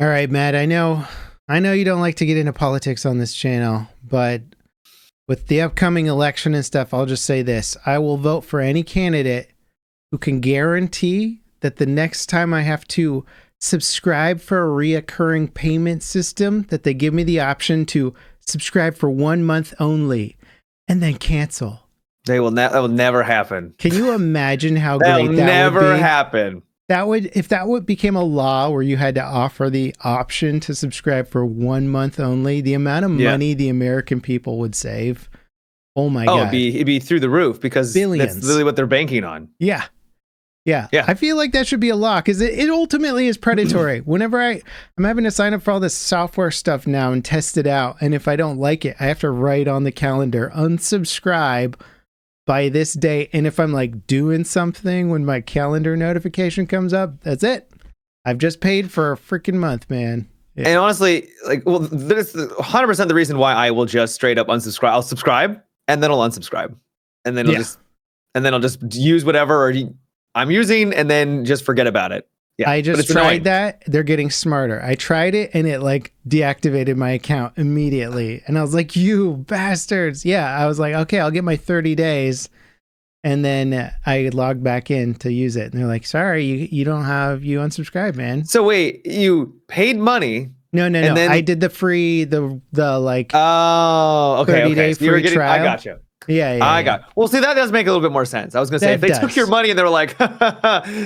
All right, Matt, I know you don't like to get into politics on this channel, but with the upcoming election and stuff, I'll just say this. I will vote for any candidate who can guarantee that the next time I have to subscribe for a reoccurring payment system, that they give me the option to subscribe for 1 month only and then cancel. That will never happen. Can you imagine how great That'll that never would be? happen. If that became a law where you had to offer the option to subscribe for 1 month only, the amount of money the American people would save. Oh my God. It'd be through the roof because Billions. That's literally what they're banking on. Yeah. I feel like that should be a law because it ultimately is predatory. Whenever I'm having to sign up for all this software stuff now and test it out. And if I don't like it, I have to write on the calendar, unsubscribe by this date. And if I'm like doing something when my calendar notification comes up, that's it. I've just paid for a freaking month, man. Yeah. And honestly, that's 100% the reason why I will just straight up unsubscribe. I'll subscribe and then I'll unsubscribe. And then I'll just use whatever I'm using and then just forget about it. Yeah. I just tried that. They're getting smarter. I tried it and it like deactivated my account immediately. And I was like, you bastards. Yeah. I was like, okay, I'll get my 30 days. And then I logged back in to use it. And they're like, sorry, you unsubscribed, man. So wait, you paid money? No. Then I did the free, the like, oh, okay. 30-day free trial. I got you. Yeah. I got. Well, see, that does make a little bit more sense. I was going to say, if they took your money and they were like,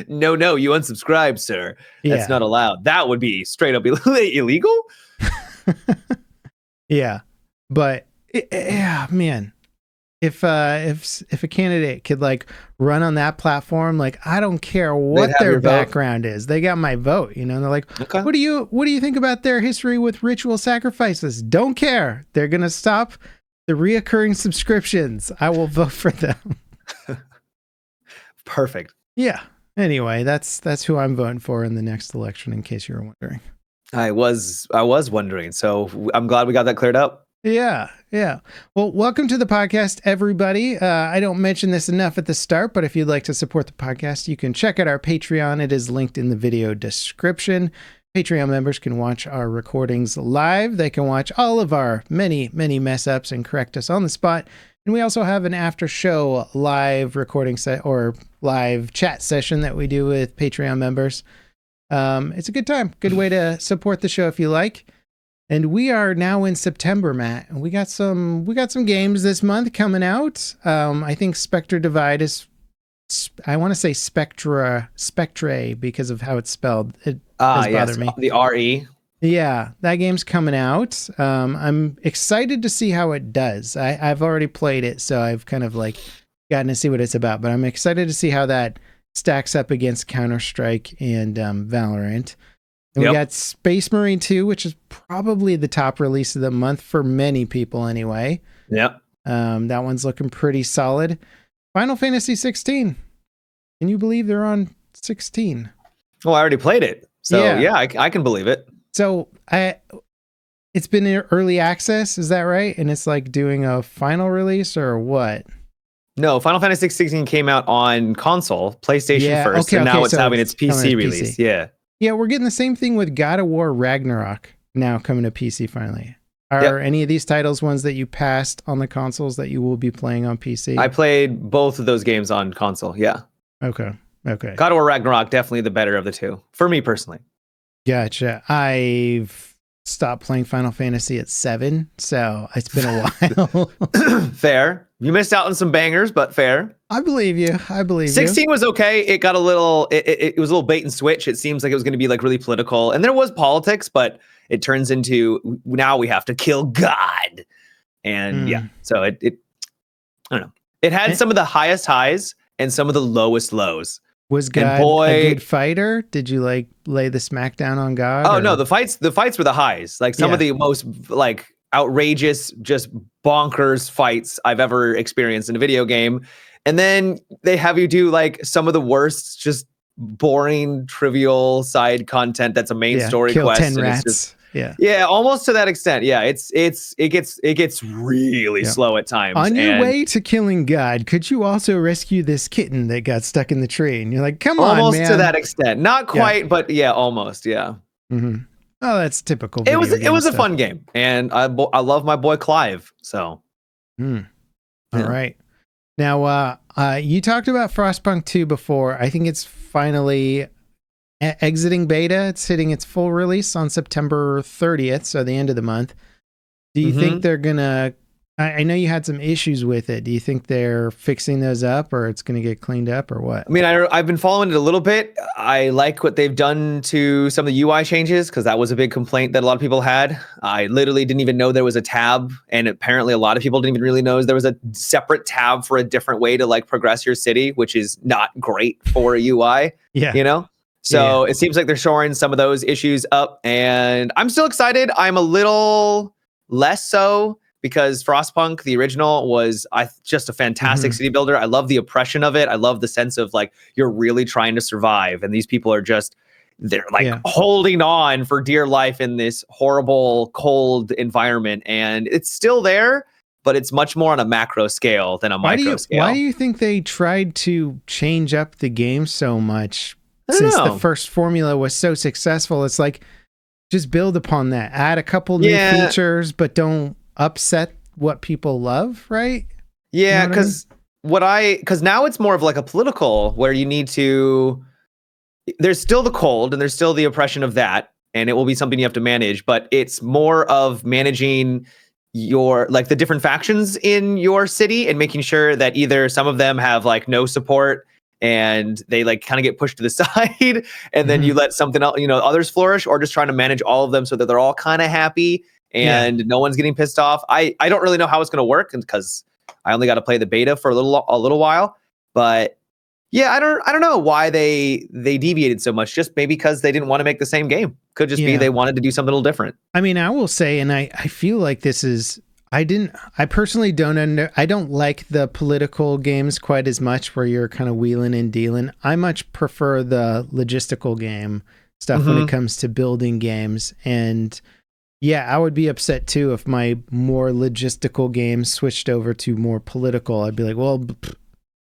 no, you unsubscribed, sir. That's not allowed. That would be straight up illegal. Yeah. But man, if a candidate could like run on that platform, like I don't care what their background is, they got my vote. You know, and they're like, okay. What do you think about their history with ritual sacrifices? Don't care. They're gonna stop the reoccurring subscriptions. I will vote for them. Perfect. Yeah. Anyway, that's who I'm voting for in the next election, in case you were wondering. I was wondering. So I'm glad we got that cleared up. Yeah. Well, welcome to the podcast, everybody. I don't mention this enough at the start, but if you'd like to support the podcast, you can check out our Patreon. It is linked in the video description. Patreon members can watch our recordings live. They can watch all of our many, many mess ups and correct us on the spot. And we also have an after show live recording set or live chat session that we do with Patreon members. It's a good time. Good way to support the show if you like. And we are now in September, Matt, and we got some games this month coming out. I think Spectre Divide is, I want to say Spectre because of how it's spelled. It does bother me. The RE. Yeah, that game's coming out. I'm excited to see how it does. I've already played it, so I've kind of like gotten to see what it's about. But I'm excited to see how that stacks up against Counter-Strike and Valorant. And we got Space Marine 2, which is probably the top release of the month for many people anyway. Yep. That one's looking pretty solid. Final Fantasy 16. Can you believe they're on 16? Well, I already played it. So yeah, I can believe it. So it's been in early access, is that right? And it's like doing a final release or what? No, Final Fantasy 16 came out on console, PlayStation first, and now it's having its PC release. PC. Yeah, we're getting the same thing with God of War Ragnarok now coming to PC finally. Are any of these titles ones that you passed on the consoles that you will be playing on PC? I played both of those games on console, yeah. Okay. God of War Ragnarok, definitely the better of the two, for me personally. Gotcha. I've stopped playing Final Fantasy at 7, so it's been a while. Fair. You missed out on some bangers, but fair. I believe you. 16 was okay. It got a little, it was a little bait and switch. It seems like it was going to be like really political, and there was politics, but it turns into now we have to kill God. And so it I don't know. It had some of the highest highs and some of the lowest lows. Was God a good fighter? Did you like lay the smackdown on God? Oh, no, the fights were the highs. Like some of the most like outrageous, just bonkers fights I've ever experienced in a video game. And then they have you do like some of the worst, just boring, trivial side content that's a main story kill quest. 10 rats. Yeah, almost to that extent. Yeah, it gets really slow at times. On your way to killing God, could you also rescue this kitten that got stuck in the tree? And you're like, come on, man. Almost to that extent. Not quite, but yeah, almost, yeah. Mm-hmm. Oh, that's typical. It was video game a stuff. fun game, and I love my boy Clive. So, All right. Now, you talked about Frostpunk 2 before. I think it's finally exiting beta. It's hitting its full release on September 30th, so the end of the month. Do you think they're gonna? I know you had some issues with it. Do you think they're fixing those up, or it's going to get cleaned up, or what? I mean, I've been following it a little bit. I like what they've done to some of the UI changes, because that was a big complaint that a lot of people had. I literally didn't even know there was a tab, and apparently a lot of people didn't even really know there was a separate tab for a different way to like progress your city, which is not great for a UI. Yeah. You know? So it seems like they're shoring some of those issues up, and I'm still excited. I'm a little less so, because Frostpunk, the original, was just a fantastic city builder. I love the oppression of it. I love the sense of like you're really trying to survive, and these people are just they're like holding on for dear life in this horrible, cold environment, and it's still there, but it's much more on a macro scale than a micro scale. Why do you think they tried to change up the game so much since the first formula was so successful? It's like, just build upon that, add a couple new features, but don't upset what people love, right? Yeah, because because now it's more of like a political, where you need to, there's still the cold and there's still the oppression of that, and it will be something you have to manage, but it's more of managing your like the different factions in your city and making sure that either some of them have like no support and they like kind of get pushed to the side, and then you let something else, others flourish, or just trying to manage all of them so that they're all kind of happy and no one's getting pissed off. I don't really know how it's going to work, because I only got to play the beta for a little while, but yeah, I don't know why they deviated so much. Just maybe because they didn't want to make the same game. Could just be they wanted to do something a little different. I mean, I will say, and I feel like this is, I personally I don't like the political games quite as much, where you're kind of wheeling and dealing. I much prefer the logistical game stuff when it comes to building games. And yeah, I would be upset too if my more logistical games switched over to more political. I'd be like, well,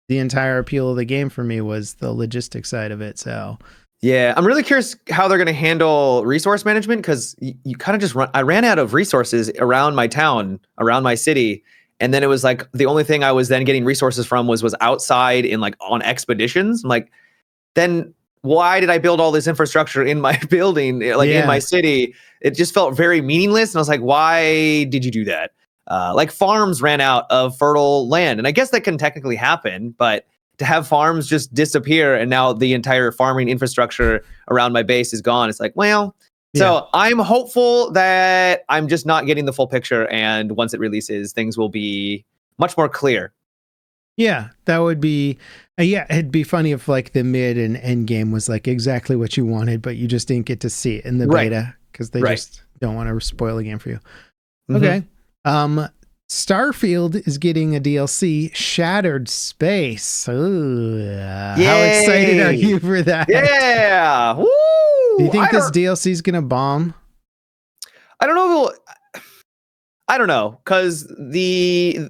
the entire appeal of the game for me was the logistic side of it. So yeah, I'm really curious how they're going to handle resource management, because you kind of just I ran out of resources around my town, around my city. And then it was like the only thing I was then getting resources from was outside in like on expeditions. I'm like, then why did I build all this infrastructure in my building, like in my city? It just felt very meaningless. And I was like, why did you do that? Like farms ran out of fertile land. And I guess that can technically happen, but to have farms just disappear and now the entire farming infrastructure around my base is gone, it's like, well, so I'm hopeful that I'm just not getting the full picture. And once it releases, things will be much more clear. Yeah, that would be, it'd be funny if like the mid and end game was like exactly what you wanted, but you just didn't get to see it in the beta because they just don't want to spoil the game for you. Okay. Starfield is getting a DLC, Shattered Space. Ooh, how excited are you for that? Yeah. Woo! Do you think this DLC is going to bomb? I don't know. I don't know, because the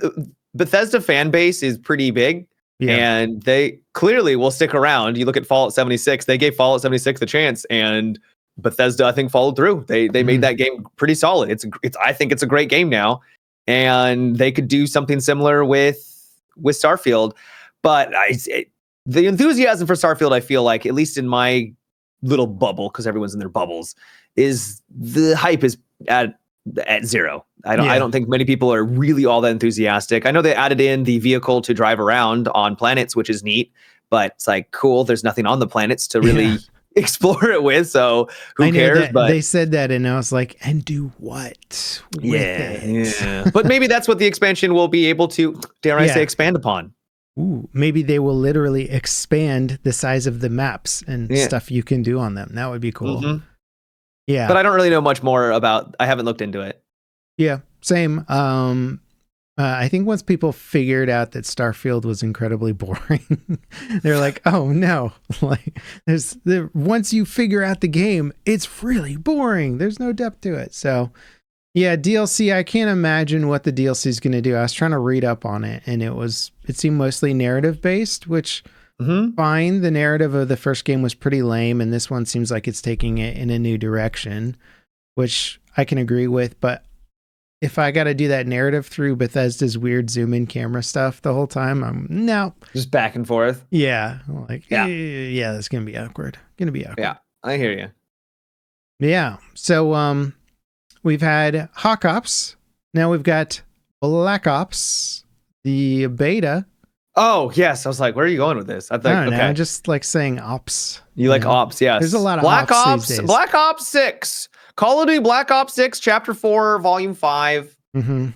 Bethesda fan base is pretty big, and they clearly will stick around. You look at Fallout 76, they gave Fallout 76 a chance, and Bethesda, I think, followed through. They made that game pretty solid. I think it's a great game now, and they could do something similar with Starfield. But the enthusiasm for Starfield, I feel like, at least in my little bubble, because everyone's in their bubbles, is the hype is at zero. I don't think many people are really all that enthusiastic. I know they added in the vehicle to drive around on planets, which is neat, but it's like, cool, there's nothing on the planets to really explore it with, so who cares? But they said that, and I was like, and do what with it? Yeah. But maybe that's what the expansion will be able to, dare I say, expand upon. Ooh, maybe they will literally expand the size of the maps and stuff you can do on them. That would be cool. Yeah. But I don't really know much more about, I haven't looked into it. Yeah, same. I think once people figured out that Starfield was incredibly boring, they're like, oh no, like once you figure out the game, it's really boring. There's no depth to it. So yeah, DLC, I can't imagine what the DLC is going to do. I was trying to read up on it, and it seemed mostly narrative based, which fine. The narrative of the first game was pretty lame, and this one seems like it's taking it in a new direction. which I can agree with. But if I got to do that narrative through Bethesda's weird zoom in camera stuff the whole time, I'm no. Just back and forth. Yeah. I'm like, Yeah. yeah, that's going to be awkward. Yeah, I hear you. Yeah. So, we've had Hawk Ops. Now we've got Black Ops, the beta. Oh, yes. I was like, where are you going with this? I I thought, don't know. okay. I just like saying ops. You like ops, yes. There's a lot of Black ops these days. Black Ops 6. Call of Duty Black Ops 6, Chapter 4, Volume 5. Mm-hmm.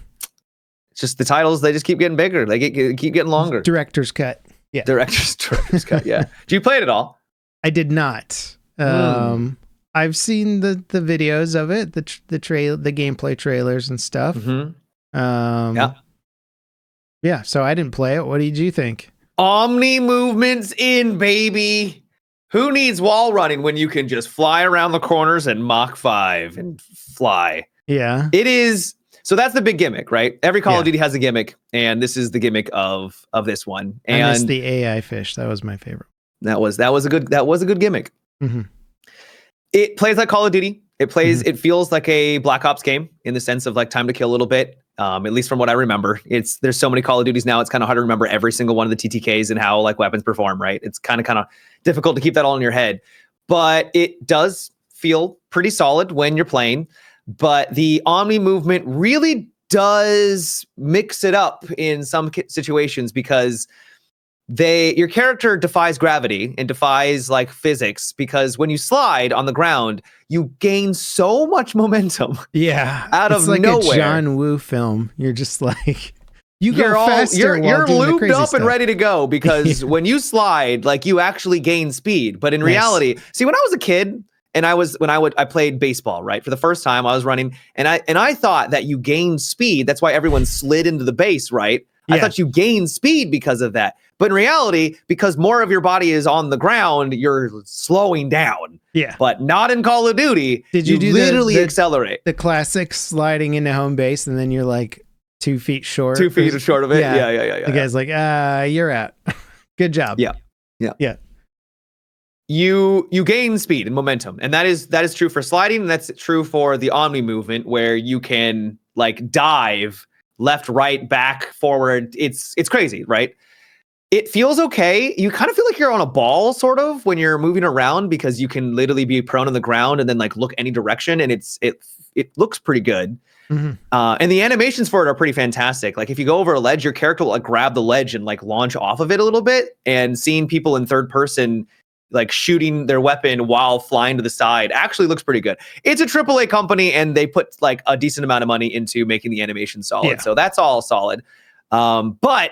It's just the titles, they just keep getting bigger. They keep getting longer. Director's cut. Yeah. Director's cut, yeah. Do you play it at all? I did not. I've seen the videos of it, the gameplay trailers and stuff. Yeah. Yeah, so I didn't play it. What did you think? Omni movement's in, baby. Who needs wall running when you can just fly around the corners and Mach 5 and fly? Yeah. It is. So that's the big gimmick, right? Every Call of Duty has a gimmick, and this is the gimmick of this one. And I missed the AI fish. That was my favorite. That was a good gimmick. Mm-hmm. It plays like Call of Duty. It feels like a Black Ops game in the sense of like time to kill a little bit. At least from what I remember, there's so many Call of Duties now. It's kind of hard to remember every single one of the TTKs and how like weapons perform, right? It's kind of difficult to keep that all in your head, but it does feel pretty solid when you're playing. But the Omni movement really does mix it up in some situations because your character defies gravity and defies like physics, because when you slide on the ground, you gain so much momentum. Yeah. Out of like nowhere. A John Woo film. You're just like, you're faster. You're lubed up stuff. and ready to go because when you slide, like you actually gain speed. But in reality, see, when I was a kid and I played baseball, right? For the first time I was running and I thought that you gained speed. That's why everyone slid into the base, right? Yeah. I thought you gained speed because of that. But in reality, because more of your body is on the ground, you're slowing down. Yeah. But not in Call of Duty. Did you do literally accelerate? The classic sliding into home base and then you're like 2 feet short. 2 feet short of it. Yeah. The guy's like, you're out. Good job. Yeah. You gain speed and momentum. And that is true for sliding, and that's true for the Omni movement where you can like dive left, right, back, forward. It's crazy, right? It feels okay. You kind of feel like you're on a ball sort of when you're moving around because you can literally be prone on the ground and then like look any direction, and it looks pretty good. Mm-hmm. And the animations for it are pretty fantastic. Like if you go over a ledge, your character will like grab the ledge and like launch off of it a little bit, and seeing people in third person like shooting their weapon while flying to the side actually looks pretty good. It's a AAA company and they put like a decent amount of money into making the animation solid. Yeah. So that's all solid. But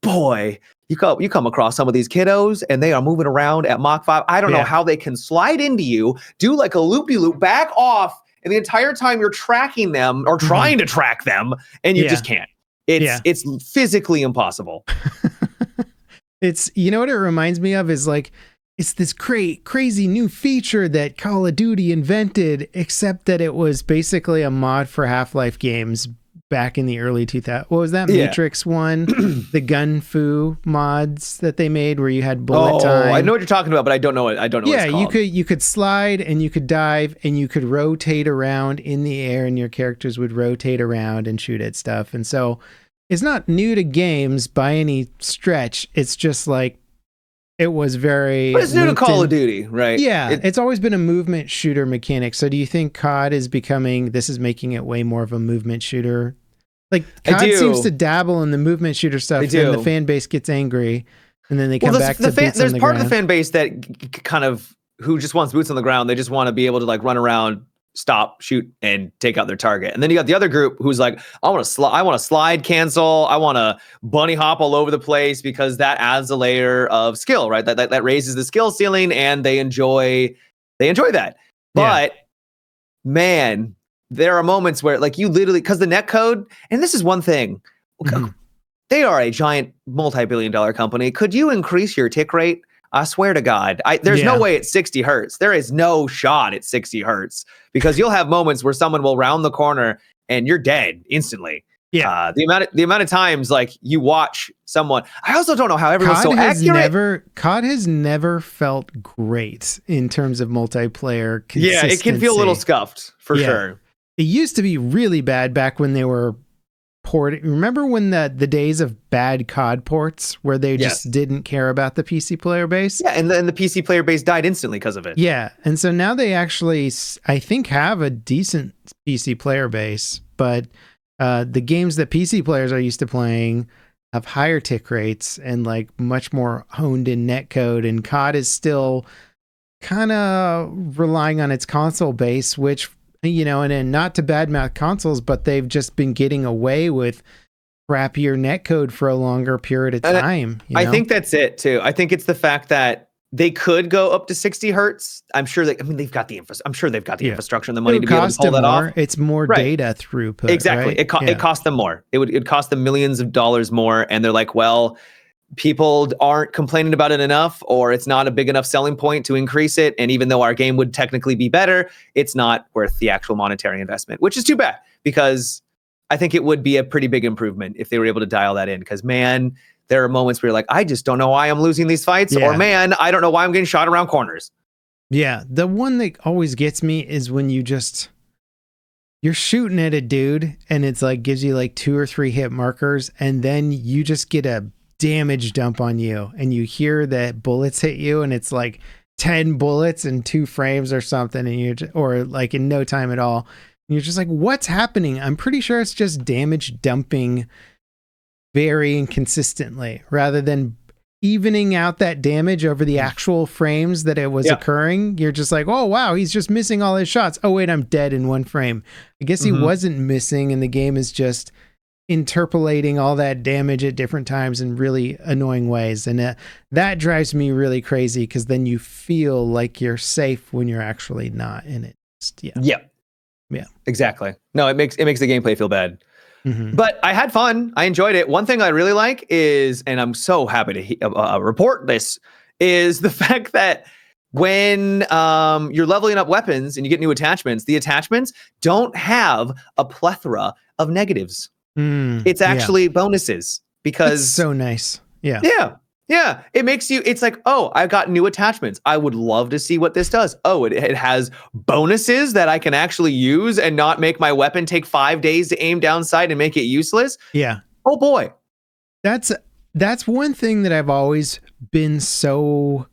boy, you come across some of these kiddos and they are moving around at Mach 5. I don't know how they can slide into you, do like a loopy-loop, back off, and the entire time you're tracking them or trying to track them, and you just can't. It's physically impossible. It's, you know what it reminds me of is like, it's this crazy new feature that Call of Duty invented, except that it was basically a mod for Half-Life games back in the early 2000s. What was that? Matrix one, the gun fu mods that they made where you had bullet time. I know what you're talking about, but I don't know. I don't know. Yeah, what it's called. You could slide and you could dive and you could rotate around in the air, and your characters would rotate around and shoot at stuff. And so it's not new to games by any stretch. It's just like, it was very... But it's new to Call of Duty, right? Yeah, it's always been a movement shooter mechanic. So do you think COD is making it way more of a movement shooter? Like, COD seems to dabble in the movement shooter stuff, and the fan base gets angry, and then they come back to boots on the ground. There's part of the fan base that kind of, who just wants boots on the ground. They just want to be able to like run around, stop, shoot, and take out their target. And then you got the other group who's like, I want to slide cancel. I want to bunny hop all over the place because that adds a layer of skill, right? That raises the skill ceiling, and they enjoy that. But man, there are moments where like you literally, because the netcode, and this is one thing, they are a giant multi-billion-dollar company. Could you increase your tick rate? I swear to God, there's no way it's 60 hertz. There is no shot at 60 hertz, because you'll have moments where someone will round the corner and you're dead instantly. Yeah. The amount of times like you watch someone. I also don't know how everyone's so accurate. COD has never felt great in terms of multiplayer consistency. Yeah, it can feel a little scuffed for Yeah. sure. It used to be really bad back when they were porting. Remember when the days of bad COD ports where they just didn't care about the PC player base? Yeah, and the PC player base died instantly because of it. Yeah, and so now they actually, I think, have a decent PC player base, but the games that PC players are used to playing have higher tick rates and like much more honed in netcode, and COD is still kind of relying on its console base, which, you know, and not to badmouth consoles, but they've just been getting away with crappier netcode for a longer period of time. I think that's it too. I think it's the fact that they could go up to 60 hertz. I'm sure they've got the infrastructure and the money to be able to pull that off. It's more data throughput. Exactly. Right? It cost them more. It cost them millions of dollars more. And they're like, well, people aren't complaining about it enough, or it's not a big enough selling point to increase it. And even though our game would technically be better, it's not worth the actual monetary investment, which is too bad, because I think it would be a pretty big improvement if they were able to dial that in. Because, man, there are moments where you're like, I just don't know why I'm losing these fights, or man, I don't know why I'm getting shot around corners. Yeah. The one that always gets me is when you're shooting at a dude and it's like gives you like 2 or 3 hit markers, and then you just get a damage dump on you and you hear that bullets hit you and it's like 10 bullets in 2 frames or something, and or like in no time at all. And you're just like, what's happening? I'm pretty sure it's just damage dumping very inconsistently rather than evening out that damage over the actual frames that it was occurring. You're just like, oh wow, he's just missing all his shots. Oh wait, I'm dead in 1 frame. I guess he wasn't missing, and the game is just interpolating all that damage at different times in really annoying ways. And that drives me really crazy, because then you feel like you're safe when you're actually not in it. Yeah, exactly. No, it makes the gameplay feel bad. But I had fun. I enjoyed it. One thing I really like is, and I'm so happy to report this, is the fact that when you're leveling up weapons and you get new attachments, the attachments don't have a plethora of negatives. It's actually bonuses, because that's so nice. Yeah. It makes you, it's like, oh, I got new attachments. I would love to see what this does. Oh, it has bonuses that I can actually use and not make my weapon take 5 days to aim down sight and make it useless. Yeah. Oh boy. That's one thing that I've always been so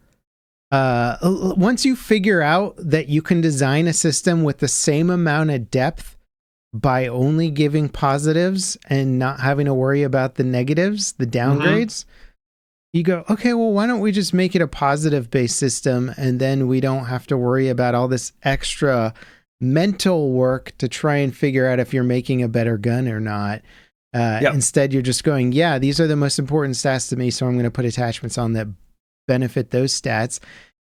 once you figure out that you can design a system with the same amount of depth by only giving positives and not having to worry about the negatives, the downgrades, you go, okay, well, why don't we just make it a positive based system, and then we don't have to worry about all this extra mental work to try and figure out if you're making a better gun or not. Instead, you're just going, yeah, these are the most important stats to me, so I'm going to put attachments on that benefit those stats.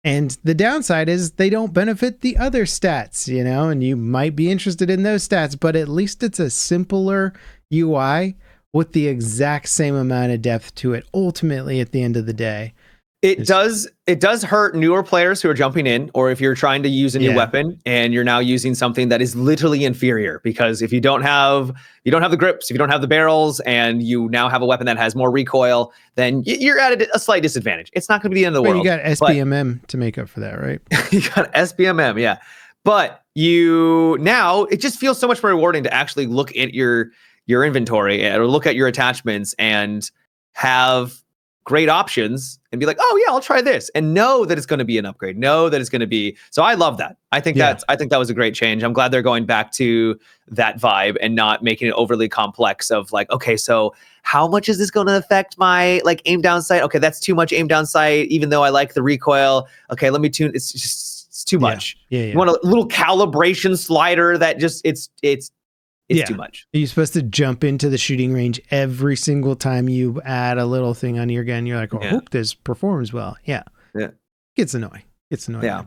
And the downside is they don't benefit the other stats, you know, and you might be interested in those stats, but at least it's a simpler UI with the exact same amount of depth to it, ultimately, at the end of the day. It does hurt newer players who are jumping in, or if you're trying to use a new weapon and you're now using something that is literally inferior, because if you don't have the grips, if you don't have the barrels, and you now have a weapon that has more recoil, then you're at a slight disadvantage. It's not going to be the end of the world. You got SBMM to make up for that, right? You got SBMM, yeah. But it just feels so much more rewarding to actually look at your inventory or look at your attachments and have great options and be like, oh yeah, I'll try this, and know that it's going to be an upgrade, know that it's going to be. So I love that. I think that was a great change. I'm glad they're going back to that vibe and not making it overly complex of like, okay, so how much is this going to affect my like aim down sight? Okay, that's too much aim down sight, even though I like the recoil. Okay, let me tune. It's too much. You want a little calibration slider that just it's too much. Are you supposed to jump into the shooting range every single time you add a little thing on your gun? You're like, I hope this performs well. Yeah. It's annoying. Yeah.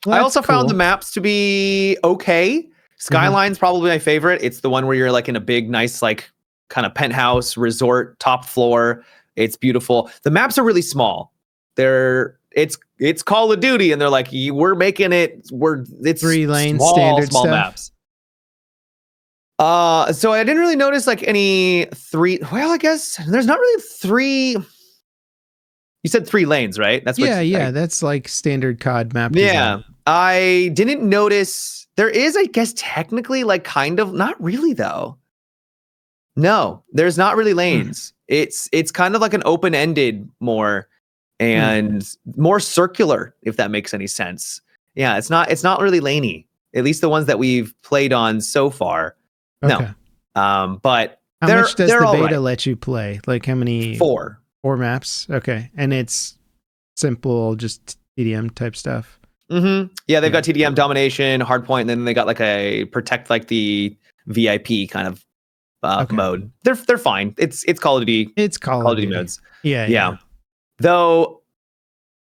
Well, I also found the maps to be okay. Skyline's probably my favorite. It's the one where you're like in a big, nice, like kind of penthouse resort, top floor. It's beautiful. The maps are really small. It's Call of Duty, and they're like, we're making it's 3-lane small, standard small stuff. maps. So I didn't really notice like any 3. Well, I guess there's not really 3. You said 3 lanes, right? That's what. Yeah. That's like standard COD map design. Yeah, I didn't notice. There is, I guess, technically, like, kind of, not really though. No, there's not really lanes. It's kind of like an open-ended more, and more circular, if that makes any sense. Yeah, it's not really laney. At least the ones that we've played on so far. Okay. No. But how much does the beta right. let you play? Like how many? 4. 4 maps. Okay. And it's simple, just TDM type stuff. Yeah, they've got TDM, domination, hardpoint, and then they got like a protect, like the VIP kind of mode. They're fine. It's Call of Duty. It's Call of Duty modes. Yeah. Though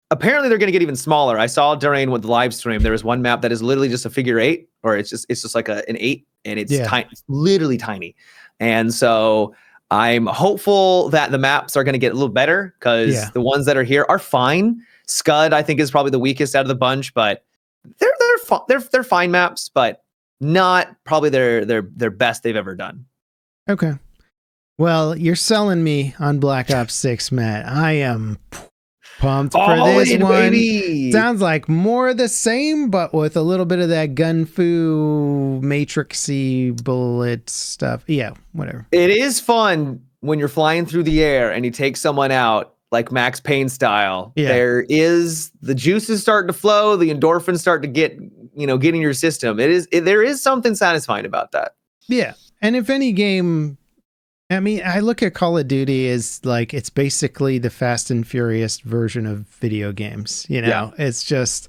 apparently they're going to get even smaller. I saw during the live stream there was one map that is literally just a figure 8, or it's just like an 8, and it's tiny, literally tiny. And so I'm hopeful that the maps are going to get a little better, because the ones that are here are fine. Scud, I think, is probably the weakest out of the bunch, but they're fine maps, but not probably their best they've ever done. Okay. Well, you're selling me on Black Ops 6, Matt. I am pumped for this one. Baby. Sounds like more of the same, but with a little bit of that gun-fu, matrixy bullet stuff. Yeah, whatever. It is fun when you're flying through the air and you take someone out, like Max Payne style. Yeah. The juices start to flow, the endorphins start to get in your system. There is something satisfying about that. Yeah. And if any game, I mean, I look at Call of Duty as like, it's basically the Fast and Furious version of video games. It's just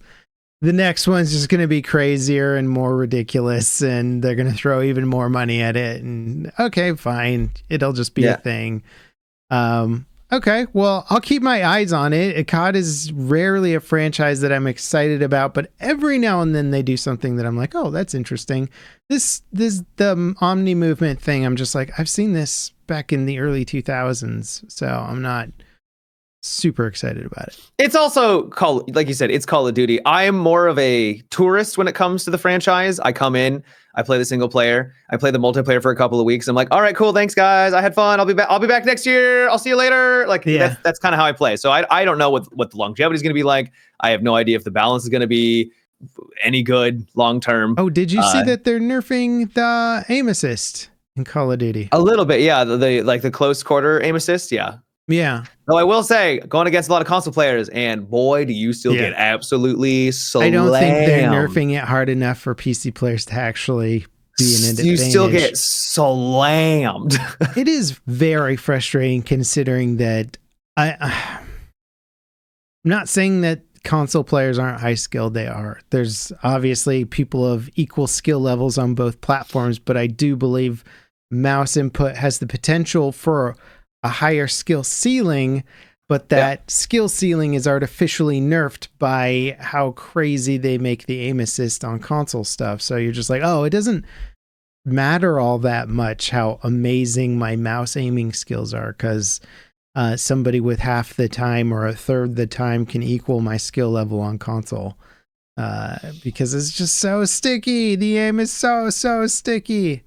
the next one's just going to be crazier and more ridiculous, and they're going to throw even more money at it. And okay, fine. It'll just be a thing. Okay, well, I'll keep my eyes on it. COD is rarely a franchise that I'm excited about, but every now and then they do something that I'm like, oh, that's interesting. The Omni movement thing, I'm just like, I've seen this back in the early 2000s, so I'm not super excited about it. It's also, like you said, it's Call of Duty. I am more of a tourist when it comes to the franchise. I come in, I play the single player, I play the multiplayer for a couple of weeks. I'm like, all right, cool, thanks guys, I had fun. I'll be back next year. I'll see you later. Like, that's kind of how I play. So I don't know what the longevity is going to be like. I have no idea if the balance is going to be any good long term. Oh, did you see that they're nerfing the aim assist in Call of Duty? A little bit, yeah. The close quarter aim assist, yeah. Yeah. Though I will say, going against a lot of console players, and boy, do you still get absolutely slammed. I don't think they're nerfing it hard enough for PC players to actually be an advantage. You still get slammed. It is very frustrating, considering that I'm not saying that console players aren't high skilled. They are. There's obviously people of equal skill levels on both platforms, but I do believe mouse input has the potential for a higher skill ceiling, but that skill ceiling is artificially nerfed by how crazy they make the aim assist on console stuff. So you're just like, oh, it doesn't matter all that much how amazing my mouse aiming skills are, because somebody with half the time or a third the time can equal my skill level on console, because it's just so sticky. The aim is so sticky.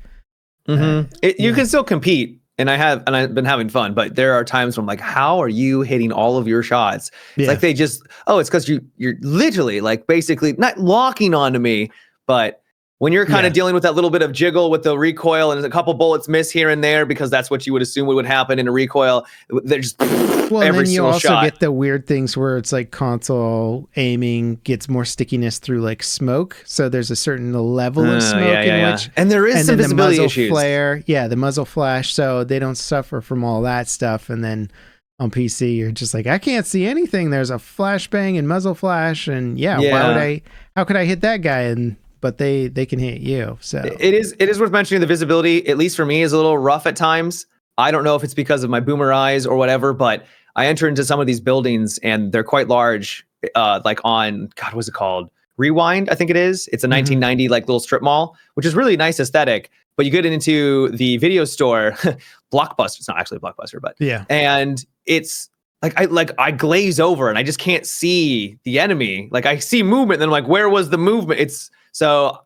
You can still compete. And I've been having fun, but there are times when I'm like, how are you hitting all of your shots? It's like it's because you're literally like basically not locking onto me, but when you're kind of dealing with that little bit of jiggle with the recoil and a couple bullets miss here and there, because that's what you would assume would happen in a recoil, they're just and then you also get the weird things where it's like console aiming gets more stickiness through like smoke. So there's a certain level of smoke in which, and there is some visibility issues. Flare, the muzzle flash, so they don't suffer from all that stuff. And then on PC, you're just like, I can't see anything. There's a flashbang and muzzle flash, and how could I hit that guy? But they can hit you. So it is worth mentioning the visibility, at least for me, is a little rough at times. I don't know if it's because of my boomer eyes or whatever, but I enter into some of these buildings and they're quite large. Like on, God, what's it called? Rewind, I think it is. It's a 1990 like little strip mall, which is really nice aesthetic. But you get into the video store, Blockbuster. It's not actually a Blockbuster, but and it's I glaze over and I just can't see the enemy. Like I see movement, and then I'm like, where was the movement? So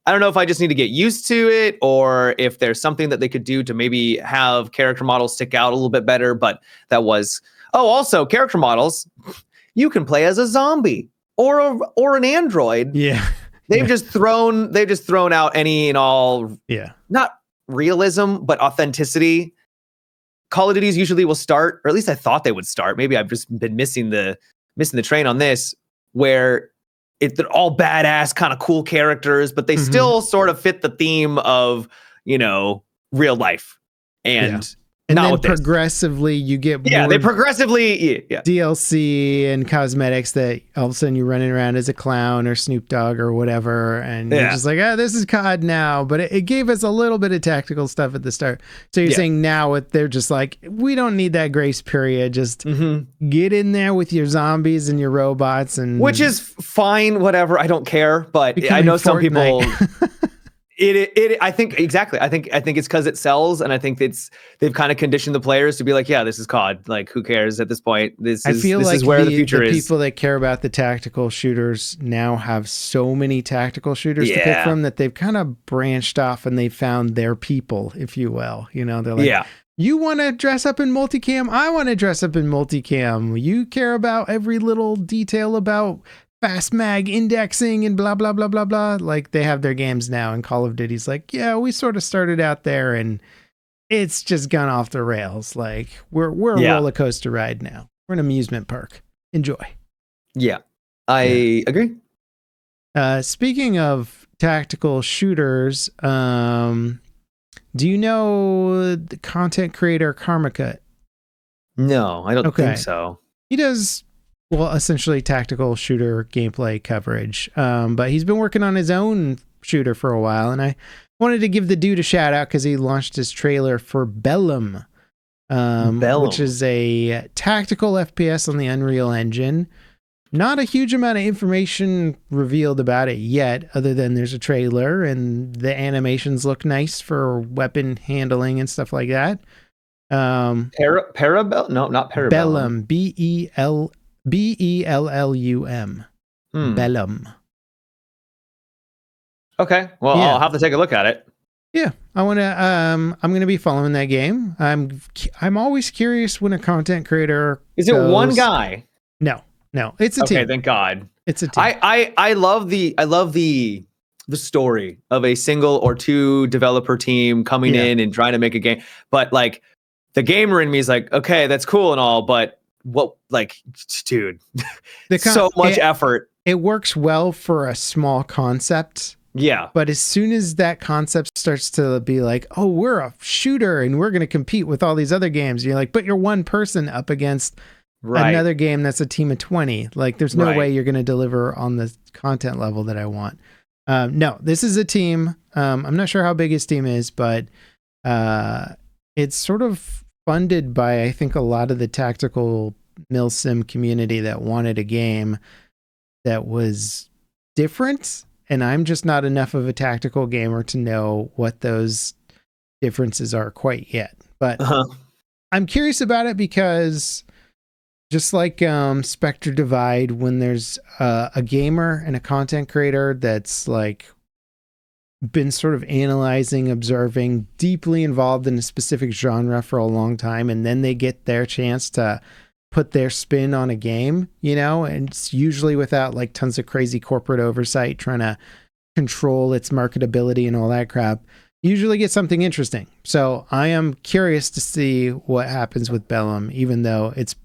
I don't know if I just need to get used to it, or if there's something that they could do to maybe have character models stick out a little bit better. But that was Oh, also character models. You can play as a zombie or an android. Yeah. They've just thrown out any and all. Yeah. Not realism, but authenticity. Call of Duties usually will start, or at least I thought they would start. Maybe I've just been missing the train on this, where they're all badass, kind of cool characters, but they still sort of fit the theme of, real life. And then progressively you get more DLC and cosmetics that all of a sudden you're running around as a clown or Snoop Dogg or whatever, and you're just like, this is COD now. But it gave us a little bit of tactical stuff at the start. So you're saying now they're just like, we don't need that grace period. Just get in there with your zombies and your robots, and which is fine, whatever. I don't care, but I know some people. I think exactly. I think it's because it sells, and I think they've kind of conditioned the players to be like, yeah, this is COD. Like, who cares at this point? This is where the future is. People that care about the tactical shooters now have so many tactical shooters to pick from that they've kind of branched off and they found their people, if you will. They're like, you want to dress up in multicam? I want to dress up in multicam. You care about every little detail about fast mag indexing and blah blah blah blah blah. Like, they have their games now, and Call of Duty's like, yeah, we sort of started out there and it's just gone off the rails. Like, we're a roller coaster ride now. We're an amusement park. Enjoy. I agree. Speaking of tactical shooters, do you know the content creator Karmacut? No, I don't think so. He does, well, essentially tactical shooter gameplay coverage. But he's been working on his own shooter for a while, and I wanted to give the dude a shout out because he launched his trailer for Bellum, which is a tactical FPS on the Unreal Engine. Not a huge amount of information revealed about it yet, other than there's a trailer and the animations look nice for weapon handling and stuff like that. Parabellum? No, not Parabellum. Bellum. Bellum. Bellum. Okay. Well, I'll have to take a look at it. Yeah, I'm gonna be following that game. I'm always curious when a content creator Is it one guy? No, it's a team. Okay, thank God. It's a team. I love the story of a single or two developer team coming in and trying to make a game. But like, the gamer in me is like, okay, that's cool and all, but what, like, dude, so much effort. It works well for a small concept. Yeah. But as soon as that concept starts to be like, oh, we're a shooter and we're going to compete with all these other games, you're like, but you're one person up against another game that's a team of 20. Like, there's no way you're going to deliver on the content level that I want. No, this is a team. I'm not sure how big his team is, but it's sort of funded by, I think, a lot of the tactical milsim community that wanted a game that was different. And I'm just not enough of a tactical gamer to know what those differences are quite yet. But I'm curious about it because, just like Spectre Divide, when there's a gamer and a content creator that's like been sort of analyzing, observing, deeply involved in a specific genre for a long time, and then they get their chance to put their spin on a game, and it's usually without like tons of crazy corporate oversight trying to control its marketability and all that crap, usually get something interesting. So I am curious to see what happens with Bellum, even though it's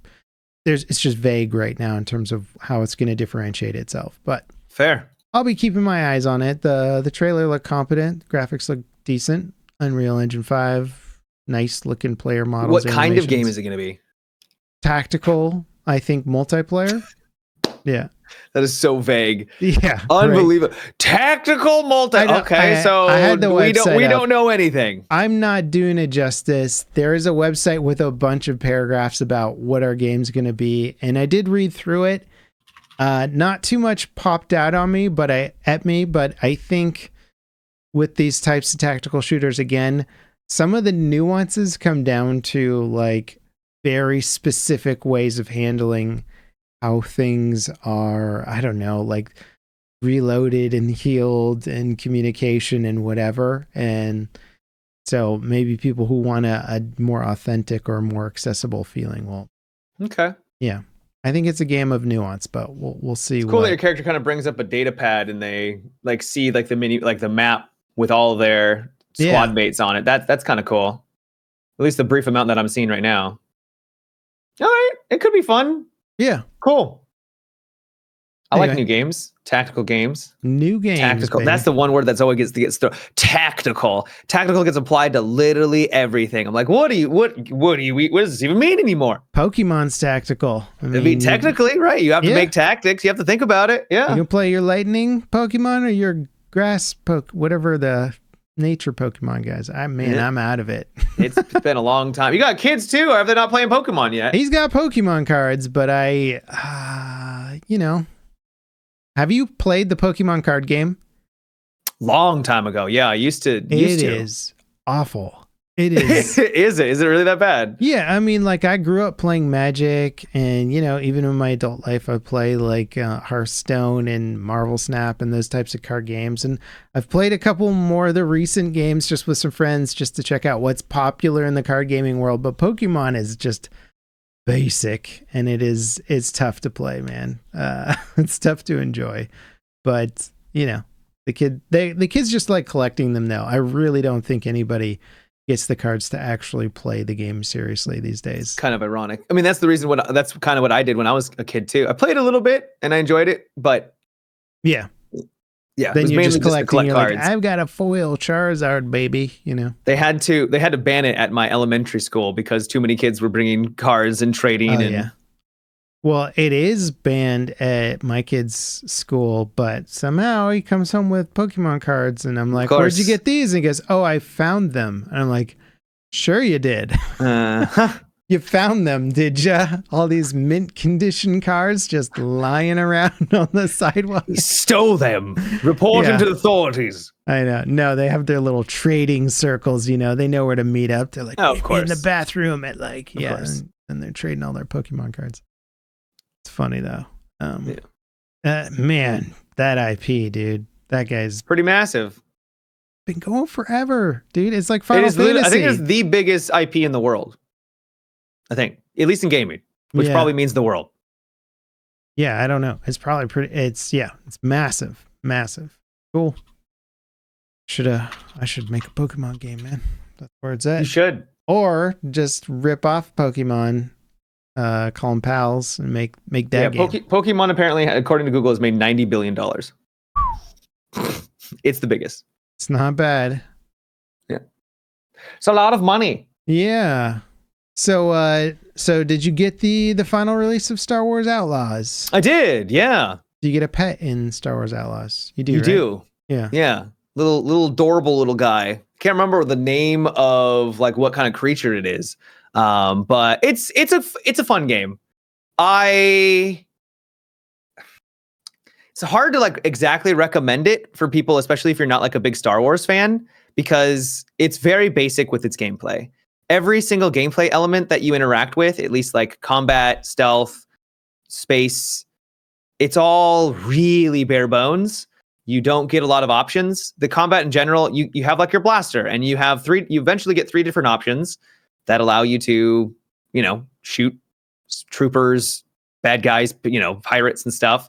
just vague right now in terms of how it's going to differentiate itself. But fair. I'll be keeping my eyes on it. The trailer looked competent. Graphics look decent. Unreal Engine 5, nice looking player models. What kind of game is it going to be? Tactical, I think, multiplayer. Yeah. That is so vague. Yeah. Unbelievable. Right. Tactical we don't know anything. I'm not doing it justice. There is a website with a bunch of paragraphs about what our game's going to be, and I did read through it. Not too much popped out on me, but I think with these types of tactical shooters, again, some of the nuances come down to like very specific ways of handling how things are, I don't know, like reloaded and healed and communication and whatever. And so maybe people who want a more authentic or more accessible feeling will Okay. Yeah. I think it's a game of nuance, but we'll see. It's cool that your character kind of brings up a data pad and they like see like the map with all their squad mates on it. That's kind of cool. At least the brief amount that I'm seeing right now. All right, it could be fun. Yeah. Cool. I Anyway. like new games, tactical games. New games. Tactical. Baby. That's the one word that's always gets thrown. Tactical. Tactical gets applied to literally everything. I'm like, what does this even mean anymore? Pokemon's tactical. I mean, technically, right? You have to make tactics. You have to think about it. Yeah. You can play your lightning Pokemon or your grass whatever the nature Pokemon guys. I'm out of it. It's been a long time. You got kids too, or have they not playing Pokemon yet? He's got Pokemon cards, but have you played the Pokemon card game? Long time ago. Yeah, I used to. It is awful. It is. Is it really that bad? Yeah, I mean, like I grew up playing Magic, and even in my adult life, I play like Hearthstone and Marvel Snap and those types of card games. And I've played a couple more of the recent games just with some friends, just to check out what's popular in the card gaming world. But Pokemon is just basic, and it's tough to play, man. It's tough to enjoy, but the kids just like collecting them now. I really don't think anybody gets the cards to actually play the game seriously these days. Kind of ironic. I mean, that's kind of what I did when I was a kid too. I played a little bit and I enjoyed it, but yeah. Then you're just collecting. You're cards. Like, I've got a foil Charizard, baby. They had to ban it at my elementary school because too many kids were bringing cards and trading. Yeah. Well, it is banned at my kid's school, but somehow he comes home with Pokemon cards, and I'm like, "Where'd you get these?" And he goes, "Oh, I found them." And I'm like, "Sure, you did. You found them, did ya? All these mint condition cards just lying around on the sidewalk. He stole them. Report him to the authorities." I know. No, they have their little trading circles. They know where to meet up. They're like, of course, in the bathroom at and they're trading all their Pokemon cards. It's funny though. Man, that IP, dude. That guy's pretty massive. Been going forever, dude. It's like Final Fantasy. I think it's the biggest IP in the world. I think, at least in gaming, which probably means the world. Yeah, I don't know. It's probably pretty. It's massive, massive. Cool. I should make a Pokemon game, man. That's where it's at. You should, or just rip off Pokemon, call them pals, and make that game. Pokemon apparently, according to Google, has made $90 billion. It's the biggest. It's not bad. Yeah, it's a lot of money. Yeah. So did you get the final release of Star Wars Outlaws? I did, yeah. Do you get a pet in Star Wars Outlaws? You do, You right? do. Yeah. Yeah. Little adorable little guy. Can't remember the name of like what kind of creature it is. But it's a fun game. It's hard to like exactly recommend it for people, especially if you're not like a big Star Wars fan, because it's very basic with its gameplay. Every single gameplay element that you interact with, at least like combat, stealth, space, it's all really bare bones. You don't get a lot of options. The combat in general, you have like your blaster, and you eventually get 3 different options that allow you to, shoot troopers, bad guys, pirates and stuff.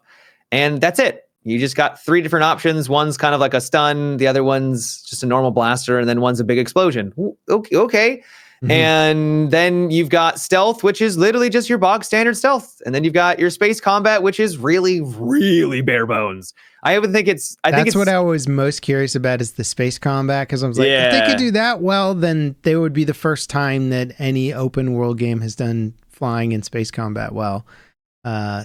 And that's it. You just got 3 different options. One's kind of like a stun. The other one's just a normal blaster. And then one's a big explosion. Okay. Mm-hmm. And then you've got stealth, which is literally just your bog standard stealth. And then you've got your space combat, which is really, really bare bones. That's what I was most curious about, is the space combat. Because I was like, if they could do that well, then they would be the first time that any open world game has done flying in space combat well.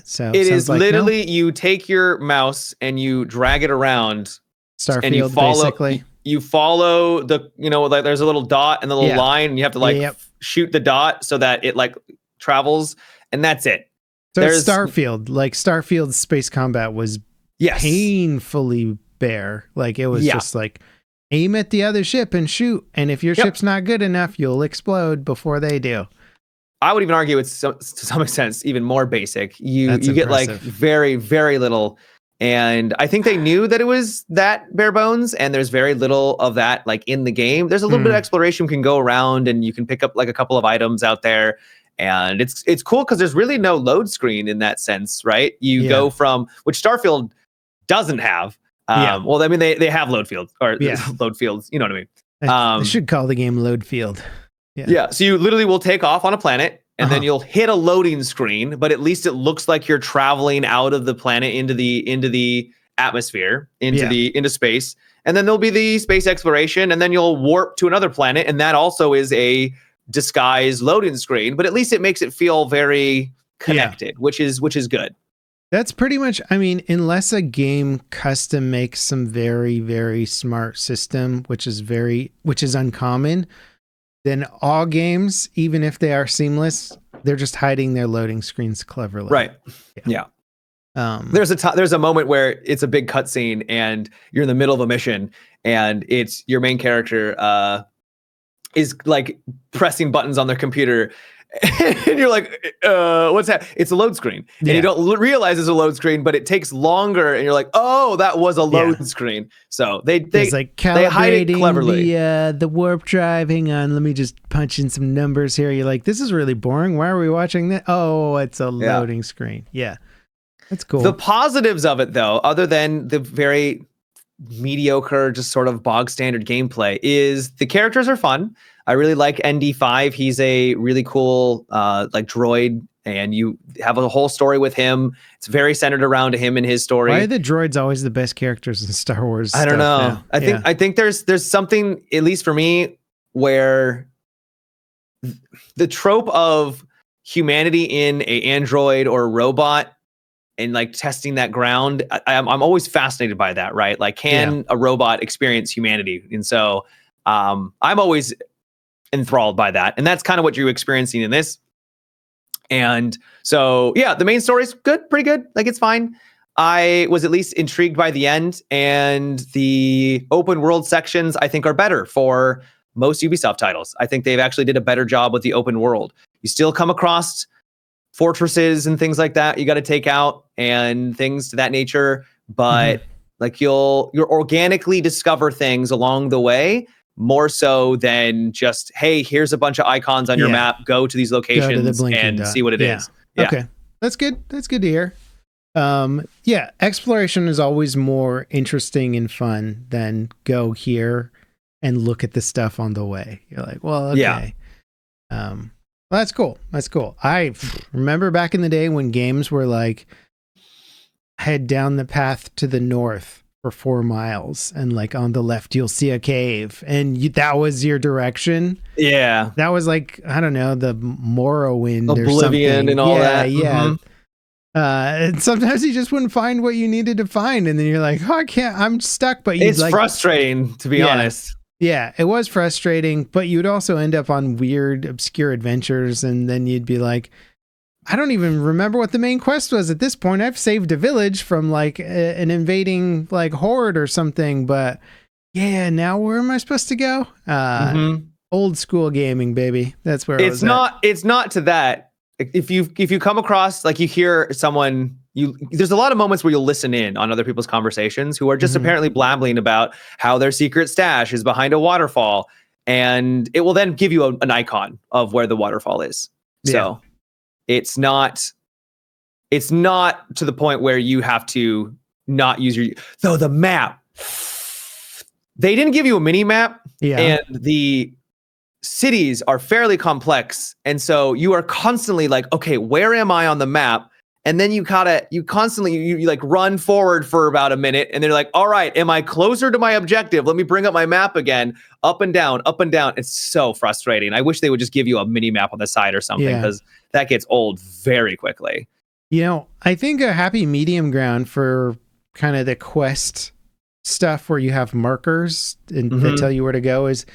So it is like, literally you take your mouse and you drag it around Starfield, and you basically. You follow the, like there's a little dot and the little line, and you have to shoot the dot so that it like travels, and that's it. So it's Starfield. Like Starfield's space combat was painfully bare. Like it was just like aim at the other ship and shoot, and if your ship's not good enough, you'll explode before they do. I would even argue it's to some extent even more basic. You get like very, very little. And I think they knew that it was that bare bones, and there's very little of that like in the game. There's a little bit of exploration can go around, and you can pick up like a couple of items out there. And it's cool because there's really no load screen in that sense, right? You go from, which Starfield doesn't have. Well, I mean, they have load fields or load fields. You know what I mean? They should call the game load field. Yeah. So you literally will take off on a planet and then you'll hit a loading screen, but at least it looks like you're traveling out of the planet into the atmosphere, into space. And then there'll be the space exploration, and then you'll warp to another planet, and that also is a disguised loading screen, but at least it makes it feel very connected, which is good. That's pretty much, I mean, unless a game custom makes some very, very smart system, which is uncommon, then all games, even if they are seamless, they're just hiding their loading screens cleverly. Right. Yeah. There's a moment where it's a big cutscene and you're in the middle of a mission, and it's your main character is like pressing buttons on their computer, and you're like, what's that? It's a load screen, and you don't realize it's a load screen, but it takes longer, and you're like, oh, that was a load screen. So they hide it cleverly. The warp drive. Hang on, let me just punch in some numbers here. You're like, this is really boring. Why are we watching that? Oh, it's a loading screen. Yeah. That's cool. The positives of it, though, other than the very mediocre, just sort of bog standard gameplay, is the characters are fun. I really like ND5. He's a really cool like droid, and you have a whole story with him. It's very centered around him and his story. Why are the droids always the best characters in Star Wars? I don't know. Now? I think there's something, at least for me, where the trope of humanity in a android or a robot and like testing that ground, I'm always fascinated by that, right? Like, can a robot experience humanity? And so I'm always enthralled by that. And that's kind of what you're experiencing in this. And so, yeah, the main story's good, pretty good. Like, it's fine. I was at least intrigued by the end, and the open world sections I think are better for most Ubisoft titles. I think they've actually did a better job with the open world. You still come across fortresses and things like that you got to take out and things to that nature, but like you'll organically discover things along the way, more so than just, hey, here's a bunch of icons on your map, go to these locations and see what it is. Okay, that's good to hear. Exploration is always more interesting and fun than go here and look at the stuff on the way. You're like, well, okay. Well, that's cool. That's cool. I remember back in the day when games were like, head down the path to the north for 4 miles, and like on the left you'll see a cave, and that was your direction. Yeah, that was like, I don't know, the Morrowind, Oblivion, or something, and all that. And sometimes you just wouldn't find what you needed to find, and then you're like, oh, I can't, I'm stuck. But it's like, frustrating, to be honest. Yeah, it was frustrating, but you'd also end up on weird, obscure adventures, and then you'd be like, I don't even remember what the main quest was at this point. I've saved a village from like an invading like horde or something, but yeah, now where am I supposed to go? Old school gaming, baby. That's where it's not to that. If you come across, like, you hear someone, there's a lot of moments where you'll listen in on other people's conversations who are just apparently blabbling about how their secret stash is behind a waterfall, and it will then give you an icon of where the waterfall is. So it's not to the point where you have to not use the map. They didn't give you a mini map, and the cities are fairly complex, and so you are constantly like, okay, where am I on the map? And then you constantly like run forward for about a minute, and they're like, all right, am I closer to my objective? Let me bring up my map again, up and down, up and down. It's so frustrating. I wish they would just give you a mini map on the side or something, because that gets old very quickly. You know, I think a happy medium ground for kind of the quest stuff where you have markers and that tell you where to go is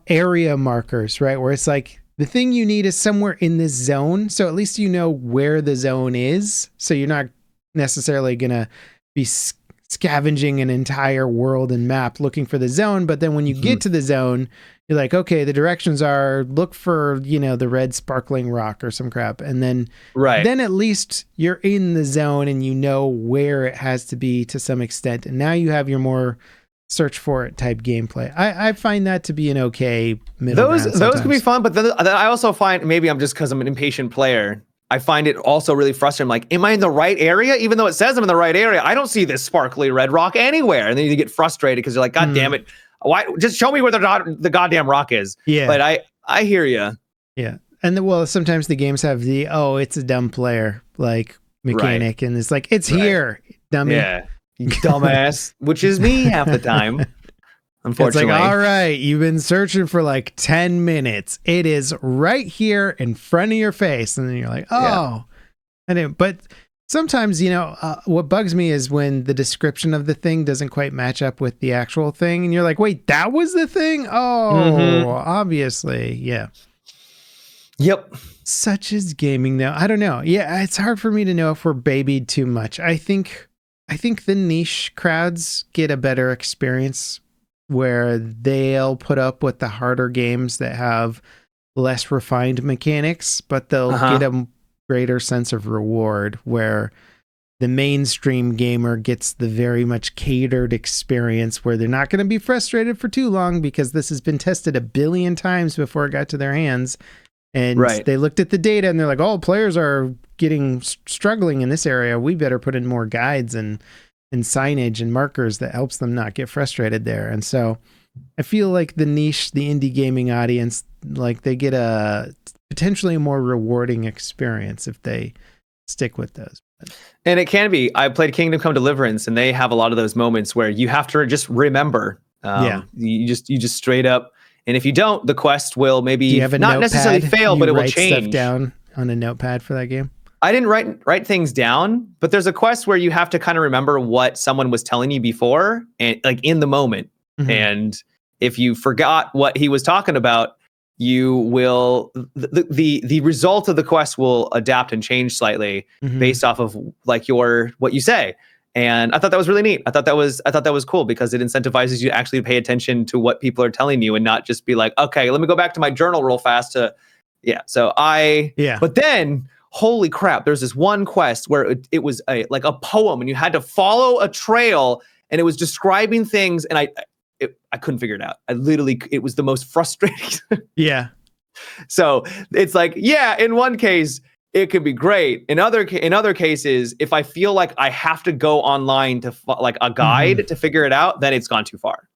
area markers, right? Where it's like, the thing you need is somewhere in this zone. So at least you know where the zone is. So you're not necessarily going to be scavenging an entire world and map looking for the zone. But then when you get to the zone, you're like, okay, the directions are look for, the red sparkling rock or some crap. And then, then at least you're in the zone and you know where it has to be to some extent. And now you have your more search for it type gameplay. I find that to be an okay middle Those ground can be sometimes. fun, but then I also find, maybe I'm just because I'm an impatient player, I find it also really frustrating. Like, am I in the right area? Even though it says I'm in the right area, I don't see this sparkly red rock anywhere. And then you get frustrated because you're like, God damn it. Why? Just show me where the goddamn rock is. Yeah. But I hear you. Yeah. And well, sometimes the games have it's a dumb player like mechanic, and it's like, it's here, dummy. Yeah. You dumbass, which is me half the time. Unfortunately. It's like, all right, you've been searching for like 10 minutes. It is right here in front of your face. And then you're like, oh. Yeah. But sometimes, what bugs me is when the description of the thing doesn't quite match up with the actual thing. And you're like, wait, that was the thing? Oh, obviously. Yeah. Yep. Such is gaming, though. I don't know. Yeah, it's hard for me to know if we're babied too much. I think the niche crowds get a better experience where they'll put up with the harder games that have less refined mechanics, but they'll get a greater sense of reward, where the mainstream gamer gets the very much catered experience where they're not going to be frustrated for too long because this has been tested 1 billion times before it got to their hands. And they looked at the data and they're like, oh, players are struggling in this area. We better put in more guides and signage and markers that helps them not get frustrated there. And so I feel like the niche, the indie gaming audience, like they get a potentially more rewarding experience if they stick with those. And it can be. I played Kingdom Come Deliverance, and they have a lot of those moments where you have to just remember. You just straight up. And if you don't, the quest will maybe not necessarily fail, but it will change. Stuff down on a notepad for that game. I didn't write things down, but there's a quest where you have to kind of remember what someone was telling you before, and like in the moment. And if you forgot what he was talking about, you will the result of the quest will adapt and change slightly based off of like what you say. And I thought that was really neat. I thought that was cool because it incentivizes you to actually pay attention to what people are telling you and not just be like, okay, let me go back to my journal real fast but then holy crap, there's this one quest where it was a poem and you had to follow a trail and it was describing things, and I couldn't figure it out. It was the most frustrating. Yeah. So it's like, in one case it could be great. In other cases, if I feel like I have to go online to like a guide to figure it out, then it's gone too far.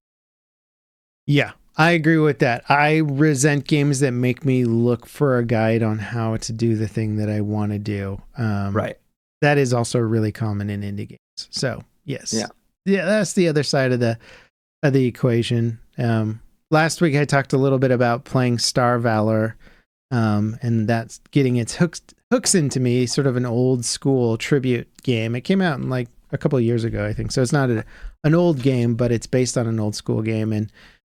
Yeah, I agree with that. I resent games that make me look for a guide on how to do the thing that I want to do. Right. That is also really common in indie games. So yes. Yeah, that's the other side of the equation. Last week I talked a little bit about playing Vallor, and that's getting its hooks into me, sort of an old school tribute game. It came out in like a couple of years ago, I think. So it's not an old game, but it's based on an old school game. And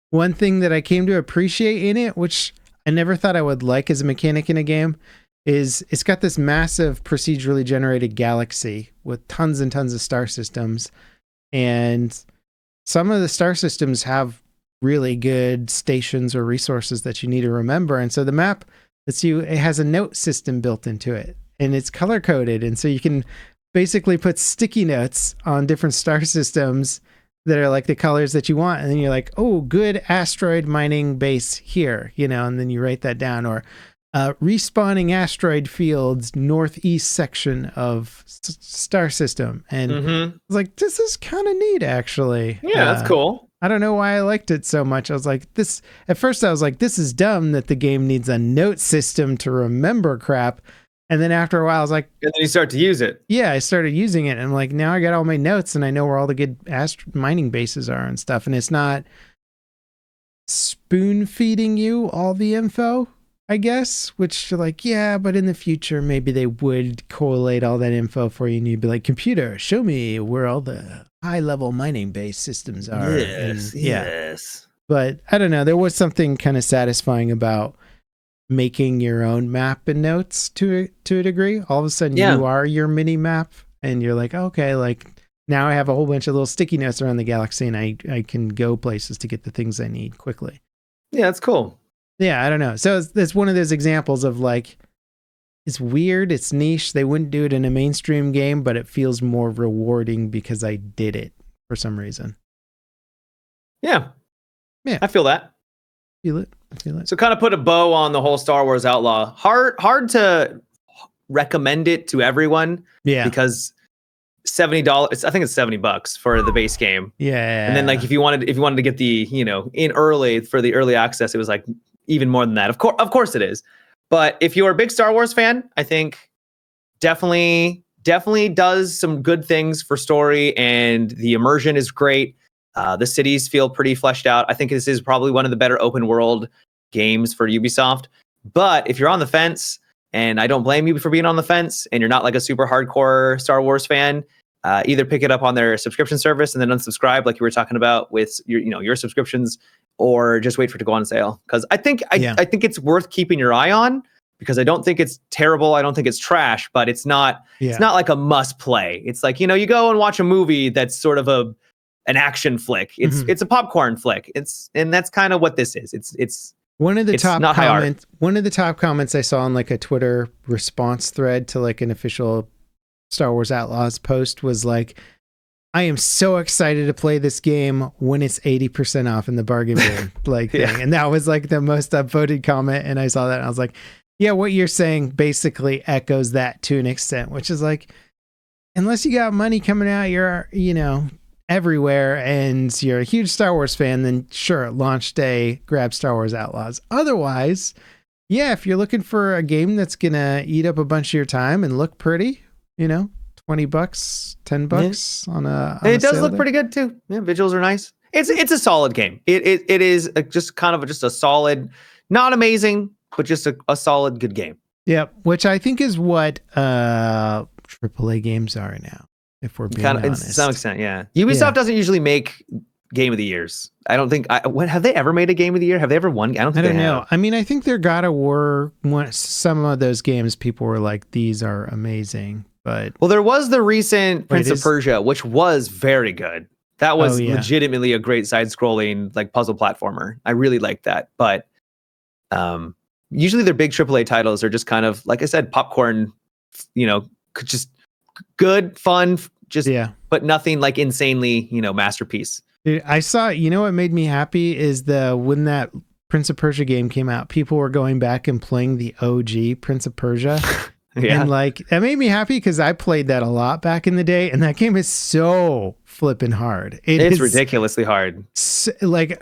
one thing that I came to appreciate in it, which I never thought I would like as a mechanic in a game, is it's got this massive procedurally generated galaxy with tons and tons of star systems. And some of the star systems have really good stations or resources that you need to remember. And so the map it has a note system built into it, and it's color coded. And so you can basically put sticky notes on different star systems that are like the colors that you want. And then you're like, oh, good asteroid mining base here, and then you write that down. Or respawning asteroid fields, northeast section of star system. And I was like, this is kind of neat, actually. Yeah, that's cool. I don't know why I liked it so much. I was like, at first I was like, this is dumb that the game needs a note system to remember crap. And then after a while, I was like, and then you start to use it. Yeah, I started using it. And I'm like, now I got all my notes and I know where all the good mining bases are and stuff. And it's not spoon feeding you all the info, I guess, which you're like, yeah, but in the future, maybe they would collate all that info for you. And you'd be like, computer, show me where all the high level mining base systems are. Yes. But I don't know. There was something kind of satisfying about making your own map and notes to a degree. All of a sudden you are your mini map and you're like, okay, like now I have a whole bunch of little sticky notes around the galaxy and I can go places to get the things I need quickly. Yeah, that's cool. Yeah, I don't know. So it's one of those examples of like, it's weird, it's niche. They wouldn't do it in a mainstream game, but it feels more rewarding because I did it for some reason. Yeah. Yeah. I feel that. I feel it. So kind of put a bow on the whole Star Wars Outlaw. Hard to recommend it to everyone. Yeah. Because $70, I think it's $70 for the base game. Yeah. And then like if you wanted to get the, in early for the early access, it was like even more than that. Of course it is. But if you're a big Star Wars fan, I think definitely does some good things for story, and the immersion is great. The cities feel pretty fleshed out. I think this is probably one of the better open world games for Ubisoft. But if you're on the fence, and I don't blame you for being on the fence, and you're not like a super hardcore Star Wars fan, either pick it up on their subscription service and then unsubscribe, like you were talking about with your subscriptions, or just wait for it to go on sale. Because I think it's worth keeping your eye on, because I don't think it's terrible. I don't think it's trash, but it's not like a must play. It's like, you go and watch a movie that's sort of an action flick. It's a popcorn flick. And that's kind of what this is. It's one of the top comments I saw on like a Twitter response thread to like an official Star Wars Outlaws post was like, I am so excited to play this game when it's 80% off in the bargain bin like thing. And that was like the most upvoted comment. And I saw that and I was like, yeah, what you're saying basically echoes that to an extent, which is like, unless you got money coming out, you're, everywhere, and you're a huge Star Wars fan, then sure, launch day, grab Star Wars Outlaws. Otherwise, yeah, if you're looking for a game that's gonna eat up a bunch of your time and look pretty, $20, $10 on a it does look pretty good too. Yeah, visuals are nice. It's a solid game. It is just kind of just a solid, not amazing, but just a solid good game. Yeah, which I think is what AAA games are now, if we're being honest. To some extent, yeah. Ubisoft doesn't usually make Game of the Years. I don't think. Have they ever made a Game of the Year? Have they ever won? I don't know. I mean, I think their God of War, some of those games, people were like, these are amazing. But there was the recent Prince of Persia, which was very good. That was legitimately a great side-scrolling like puzzle platformer. I really liked that. But usually their big AAA titles are just kind of, like I said, popcorn. Just good, fun, but nothing like insanely, masterpiece. Dude, I saw, what made me happy is when that Prince of Persia game came out, people were going back and playing the OG Prince of Persia. And like, that made me happy because I played that a lot back in the day, and that game is so flipping hard. It's ridiculously hard. Like,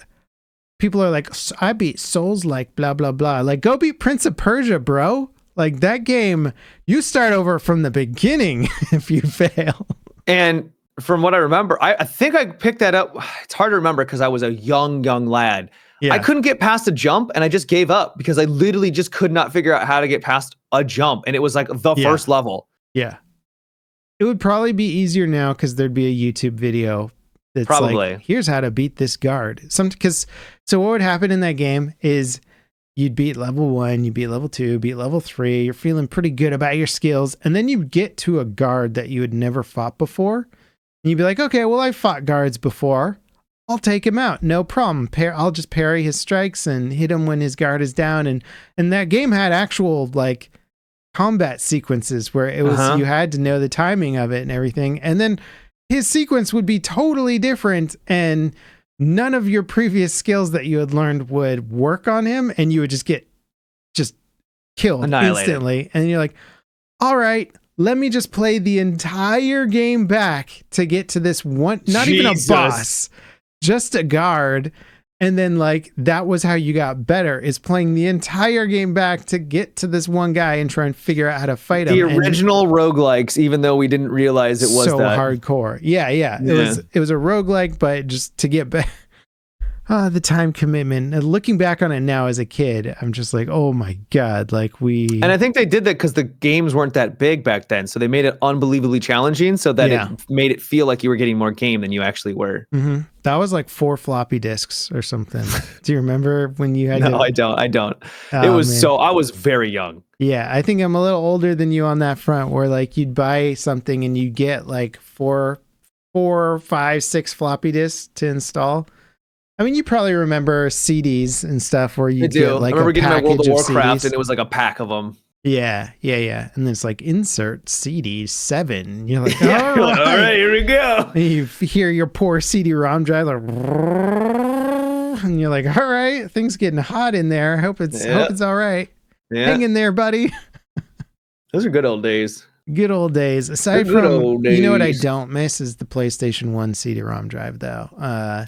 people are like, I beat Souls like blah, blah, blah. Like, go beat Prince of Persia, bro. Like, that game, you start over from the beginning if you fail. And from what I remember, I think I picked that up. It's hard to remember because I was a young lad. Yeah. I couldn't get past a jump, and I just gave up because I literally just could not figure out how to get past a jump. And it was like the first level. Yeah. It would probably be easier now because there'd be a YouTube video that's like, here's how to beat this guard. So what would happen in that game is you'd beat level 1, you beat level 2, beat level 3. You're feeling pretty good about your skills. And then you get to a guard that you had never fought before. And you'd be like, okay, well, I fought guards before. I'll take him out. No problem. I'll just parry his strikes and hit him when his guard is down. And that game had actual like combat sequences where it was, you had to know the timing of it and everything. And then his sequence would be totally different. And none of your previous skills that you had learned would work on him. And you would just get killed instantly. And you're like, all right, let me just play the entire game back to get to this one, not even a boss, just a guard. And then like, that was how you got better, is playing the entire game back to get to this one guy and try and figure out how to fight him. The original roguelikes, even though we didn't realize it was so hardcore. Yeah. It was a roguelike, but just to get back. The time commitment. Looking back on it now as a kid, I'm just like, oh my God, and I think they did that because the games weren't that big back then. So they made it unbelievably challenging so that it made it feel like you were getting more game than you actually were. Mm-hmm. That was like 4 floppy disks or something. Do you remember when you had No, I don't. It was I was very young. Yeah, I think I'm a little older than you on that front, where like you'd buy something and you get like 4, 5, 6 floppy disks to install. I mean, you probably remember CDs and stuff where you get like I remember getting my World of Warcraft CDs. And it was like a pack of them. Yeah. And then it's like insert CD 7. You're like, all right, here we go. And you hear your poor CD-ROM drive like, And you're like, all right, things getting hot in there. Hope it's all right. Yeah. Hang in there, buddy. Those are good old days. Good old days. Aside Good from, old you know what I days. don't miss is the PlayStation 1 CD-ROM drive, though.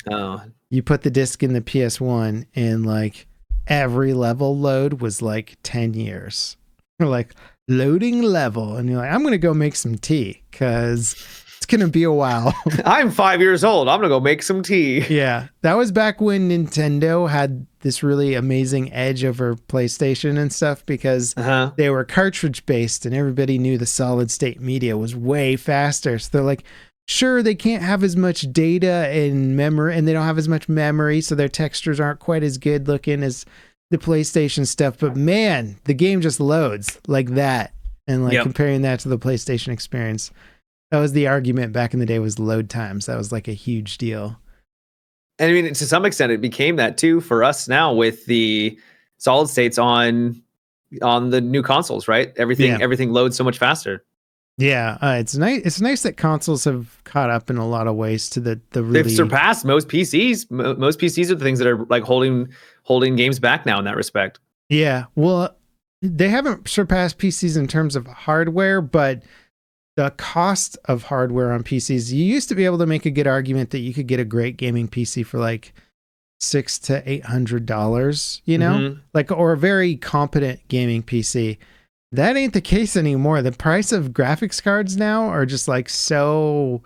Oh, You put the disc in the PS1 and like every level load was like 10 years. You're like, loading level. And you're like, I'm going to go make some tea because it's going to be a while. I'm 5 years old. I'm going to go make some tea. Yeah. That was back when Nintendo had this really amazing edge over PlayStation and stuff because they were cartridge based and everybody knew the solid state media was way faster. So they're like, sure, they can't have as much data and memory, and they don't have as much memory, so their textures aren't quite as good looking as the PlayStation stuff. But man, the game just loads like that. And like comparing that to the PlayStation experience, that was the argument back in the day, was load times. That was like a huge deal. And I mean, to some extent, it became that too for us now with the solid states on the new consoles, right? Everything loads so much faster. Yeah, it's nice. It's nice that consoles have caught up in a lot of ways to the really. They've surpassed most PCs. Most PCs are the things that are like holding games back now in that respect. Yeah, well, they haven't surpassed PCs in terms of hardware, but the cost of hardware on PCs. You used to be able to make a good argument that you could get a great gaming PC for like $600 to $800. You know, like, or a very competent gaming PC. That ain't the case anymore. The price of graphics cards now are just like so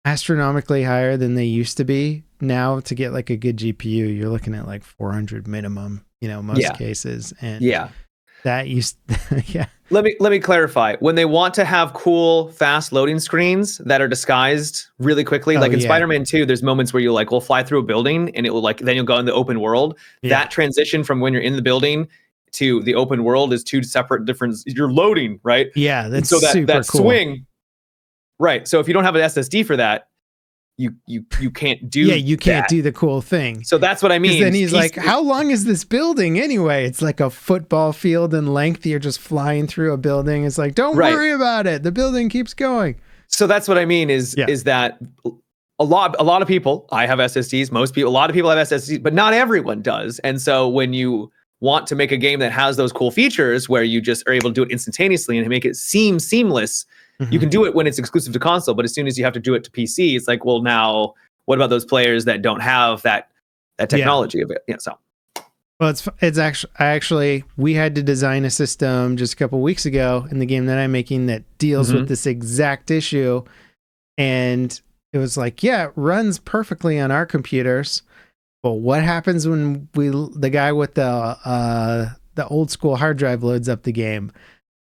astronomically higher than they used to be. Now to get like a good GPU, you're looking at like 400 minimum, you know, most cases. And that used, Let me clarify. When they want to have cool, fast loading screens that are disguised really quickly, like in Spider-Man 2, there's moments where you'll like, we'll fly through a building and it will like, then you'll go in the open world. That transition from when you're in the building to the open world is two separate different. You're loading, right? Yeah, that's so super that cool. swing, right? So if you don't have an SSD for that, you can't do. Yeah, you can't do the cool thing. So that's what I mean. Then he's like, "How long is this building anyway?" It's like a football field in length. You're just flying through a building. It's like, don't worry about it. The building keeps going. So that's what I mean. Is that a lot of people? I have SSDs. Most people, a lot of people have SSDs, but not everyone does. And so when you want to make a game that has those cool features where you just are able to do it instantaneously and make it seem seamless, you can do it when it's exclusive to console, but as soon as you have to do it to PC, it's like, well, now what about those players that don't have that technology of it? Yeah, so. Well, it's actually we had to design a system just a couple weeks ago in the game that I'm making that deals with this exact issue, and it was like, it runs perfectly on our computers. But what happens when the guy with the old school hard drive loads up the game?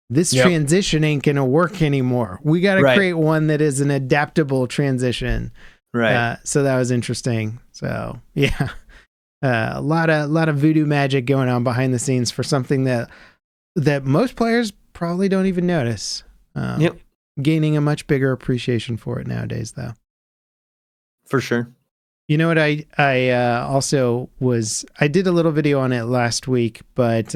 This transition ain't gonna work anymore. We got to create one that is an adaptable transition. Right. So that was interesting. So a lot of voodoo magic going on behind the scenes for something that most players probably don't even notice. Gaining a much bigger appreciation for it nowadays, though. For sure. You know what? I also I did a little video on it last week, but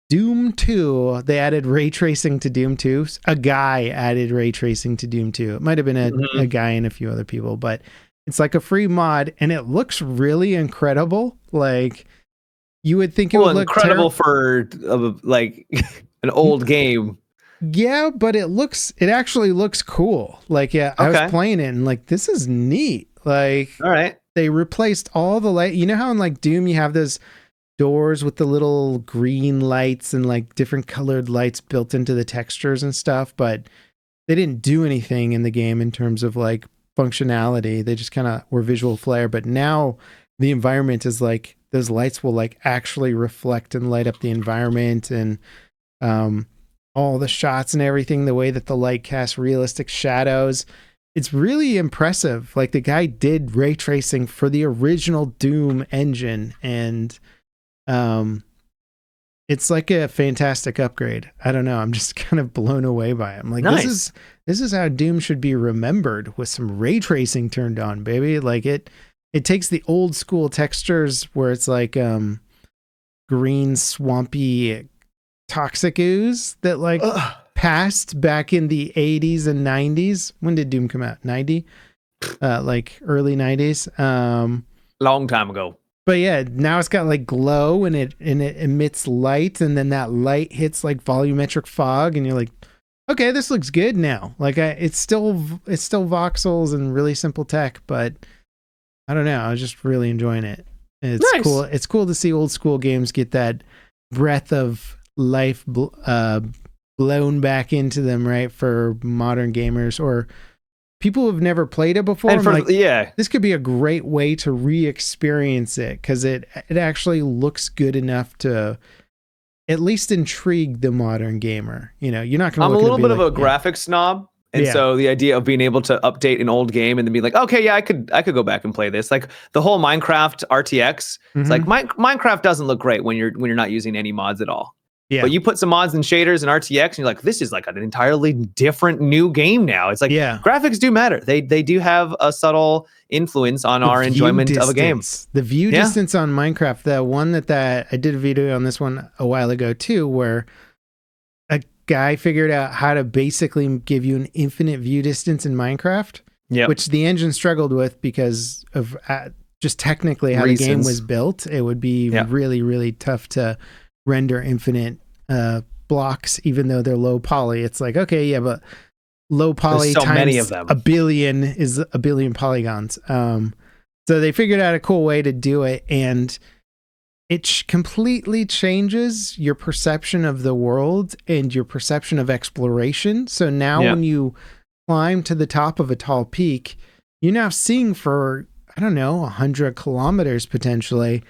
Doom 2, they added ray tracing to Doom 2. A guy added ray tracing to Doom 2. It might have been a guy and a few other people, but it's like a free mod and it looks really incredible. Like you would think it would look incredible for like an old game. Yeah, but it actually looks cool. Like, I was playing it and like, this is neat. Like, all right, they replaced all the light. You know how in like Doom you have those doors with the little green lights and like different colored lights built into the textures and stuff, but they didn't do anything in the game in terms of like functionality. They just kind of were visual flair. But now the environment is like those lights will like actually reflect and light up the environment, and all the shots and everything, the way that the light casts realistic shadows. It's really impressive. Like the guy did ray tracing for the original Doom engine, and it's like a fantastic upgrade. I don't know. I'm just kind of blown away by it. I'm like, this is how Doom should be remembered, with some ray tracing turned on, baby. Like it takes the old school textures where it's like green, swampy, toxic ooze that like passed back in the 80s and 90s. When did Doom come out? 90? Like early 90s. Long time ago. But yeah, now it's got like glow and it emits light, and then that light hits like volumetric fog, and you're like, okay, this looks good now. Like it's still voxels and really simple tech, but I don't know. I was just really enjoying it. It's Nice. cool. It's cool to see old school games get that breath of life blown back into them, right? For modern gamers or people who've never played it before. And this could be a great way to re-experience it because it actually looks good enough to at least intrigue the modern gamer. You know, you're not going to. I'm a little bit of a graphics snob. And so the idea of being able to update an old game and then be like, okay, yeah, I could go back and play this. Like the whole Minecraft RTX. It's like Minecraft doesn't look great when you're not using any mods at all. Yeah. But you put some mods and shaders and RTX and you're like, this is like an entirely different new game now. It's like graphics do matter. They do have a subtle influence on our enjoyment of a game. The view distance on Minecraft, the one that I did a video on this one a while ago too, where a guy figured out how to basically give you an infinite view distance in Minecraft, which the engine struggled with because of just technically how the game was built. It would be really, really tough to render infinite blocks, even though they're low poly. It's like, okay, but low poly times many of them. a billion is a billion polygons. So they figured out a cool way to do it, and it completely changes your perception of the world and your perception of exploration. So now when you climb to the top of a tall peak, you're now seeing for, I don't know, 100 kilometers potentially.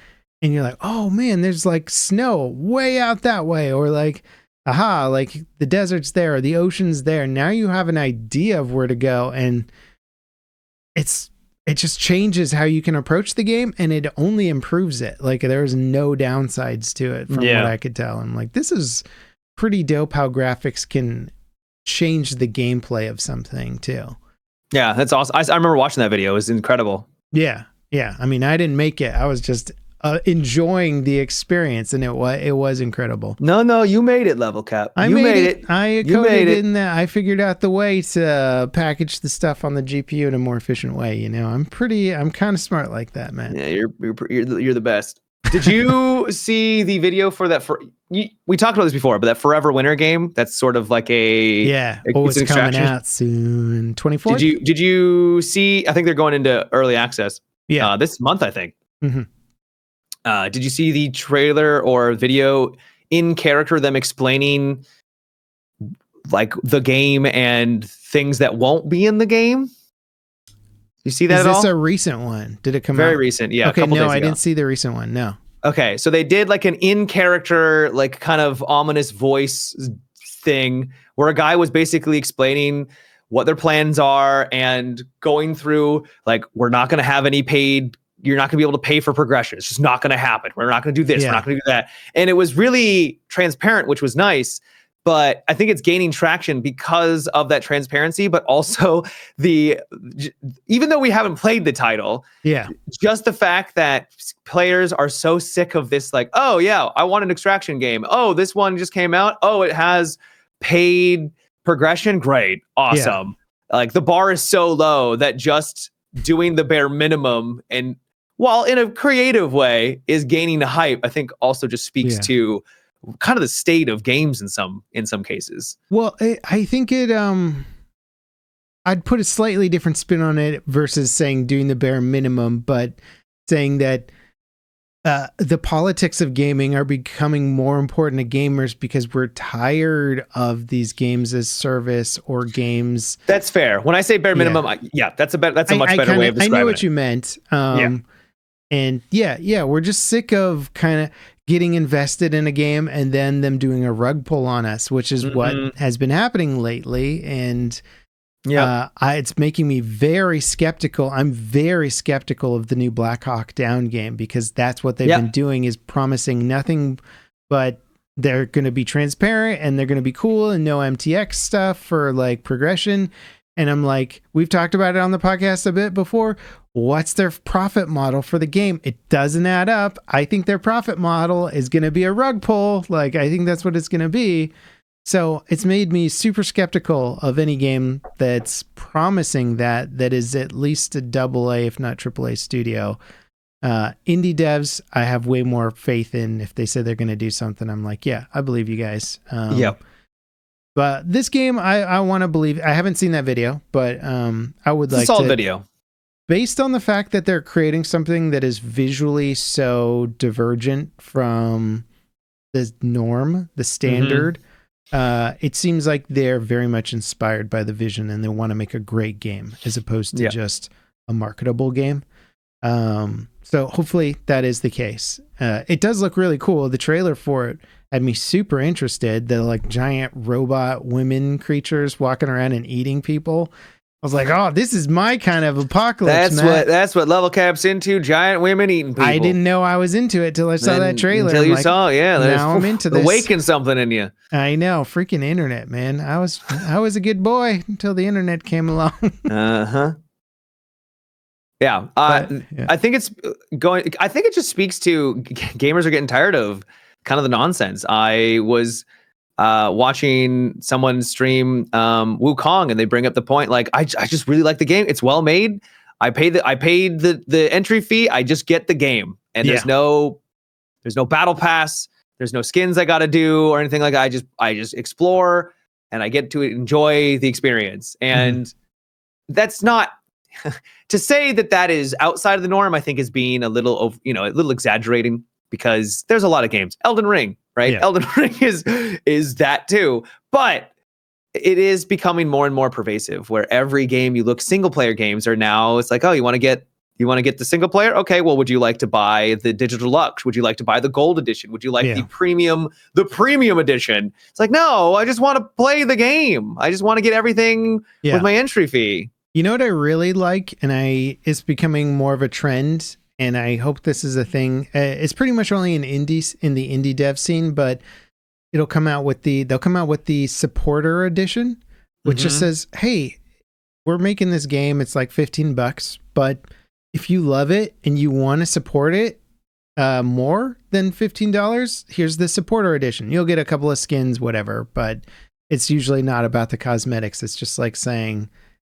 And you're like, oh man, there's like snow way out that way. Or like, like the desert's there or the ocean's there. Now you have an idea of where to go. And it just changes how you can approach the game, and it only improves it. Like there's no downsides to it from what I could tell. I'm like, this is pretty dope how graphics can change the gameplay of something too. Yeah, that's awesome. I remember watching that video. It was incredible. Yeah. I mean, I didn't make it. I was just enjoying the experience, and it was incredible. No, you made it, Level Cap. I made it. I coded in that. I figured out the way to package the stuff on the GPU in a more efficient way. You know, I'm kind of smart like that, man. Yeah, you're the best. Did you see the video for that? We talked about this before, but that Forever Winter game. That's sort of like it's coming out soon, 24th. Did you see? I think they're going into early access. Yeah, this month, I think. Mm-hmm. Did you see the trailer or video in character, them explaining like the game and things that won't be in the game? You see that at all? Is this a recent one? Did it come out? Very recent, yeah. Okay, no, I didn't see the recent one, no. Okay, so they did like an in-character, like kind of ominous voice thing where a guy was basically explaining what their plans are and going through like, we're not going to have any paid. You're not going to be able to pay for progression. It's just not going to happen. We're not going to do this. We're not going to do that. And it was really transparent, which was nice. But I think it's gaining traction because of that transparency, but also even though we haven't played the title, just the fact that players are so sick of this, like, oh yeah, I want an extraction game. Oh, this one just came out. Oh, it has paid progression. Great. Awesome. Like the bar is so low that just doing the bare minimum, and while in a creative way, is gaining the hype, I think also just speaks to kind of the state of games in some cases. Well, I think I'd put a slightly different spin on it versus saying doing the bare minimum, but saying that the politics of gaming are becoming more important to gamers because we're tired of these games as service or games. That's fair. When I say bare minimum, that's a much better way of describing it. I knew what you meant. And we're just sick of kind of getting invested in a game and then them doing a rug pull on us, which is what has been happening lately. And it's making me very skeptical. I'm very skeptical of the new Black Hawk Down game because that's what they've been doing, is promising nothing but they're going to be transparent and they're going to be cool and no MTX stuff for like progression. And I'm like, we've talked about it on the podcast a bit before. What's their profit model for the game? It doesn't add up. I think their profit model is going to be a rug pull. Like, I think that's what it's going to be. So it's made me super skeptical of any game that's promising that is at least a AA, if not AAA studio. Indie devs, I have way more faith in. If they say they're going to do something, I'm like, yeah, I believe you guys. Yep. But this game, I want to believe. I haven't seen that video, but I would like It's a solid to. video. Based on the fact that they're creating something that is visually so divergent from the norm, the standard, it seems like they're very much inspired by the vision and they want to make a great game as opposed to just a marketable game. So hopefully that is the case. It does look really cool. The trailer for it had me super interested. The like giant robot women creatures walking around and eating people. I was like, oh, this is my kind of apocalypse. That's what Level Cap's into. Giant women eating people. I didn't know I was into it till I saw that trailer. Until you saw, now I'm into this. Awaken something in you. I know, freaking internet, man. I was a good boy until the internet came along. Yeah. I think it's going. I think it just speaks to gamers are getting tired of kind of the nonsense. I was watching someone stream Wukong, and they bring up the point like I just really like the game. It's well made. I paid the entry fee. I just get the game, and there's no battle pass. There's no skins I got to do or anything like that. I just explore, and I get to enjoy the experience. And that's not to say that is outside of the norm. I think is being a little exaggerating, because there's a lot of games. Elden Ring. Right. Yeah. Elden Ring is that too. But it is becoming more and more pervasive, where every game you look, single player games are now, it's like, oh, you want to get the single player? Okay, well, would you like to buy the digital deluxe? Would you like to buy the gold edition? Would you like the premium edition? It's like, no, I just want to play the game. I just want to get everything with my entry fee. You know what I really like, and it's becoming more of a trend, and I hope this is a thing. It's pretty much only in the indie dev scene, but they'll come out with the supporter edition, which just says, hey, we're making this game. It's like $15, but if you love it and you want to support it more than $15, here's the supporter edition. You'll get a couple of skins, whatever, but it's usually not about the cosmetics. It's just like saying,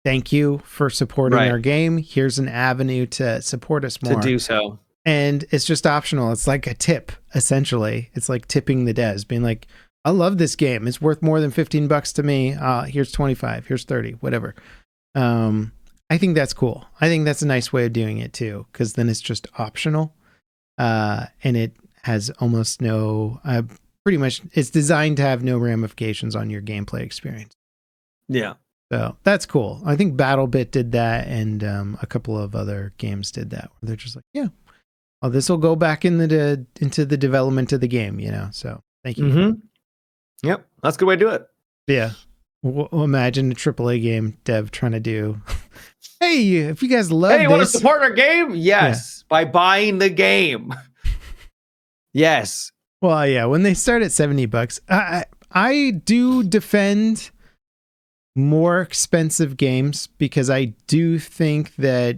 thank you for supporting our game. Here's an avenue to support us more. To do so. And it's just optional. It's like a tip, essentially. It's like tipping the devs, being like, I love this game. It's worth more than $15 to me. Here's 25, here's 30, whatever. I think that's cool. I think that's a nice way of doing it too, because then it's just optional. And it has almost no, pretty much, it's designed to have no ramifications on your gameplay experience. Yeah. So that's cool. I think BattleBit did that, and a couple of other games did that, where they're just like, yeah, well, this will go back into the development of the game, So thank you. Yep, that's a good way to do it. Yeah. Imagine a AAA game dev trying to do, hey, if you guys love you want to support our game? Yes, by buying the game. Yes. Well, yeah, when they start at $70, I do defend more expensive games, because I do think that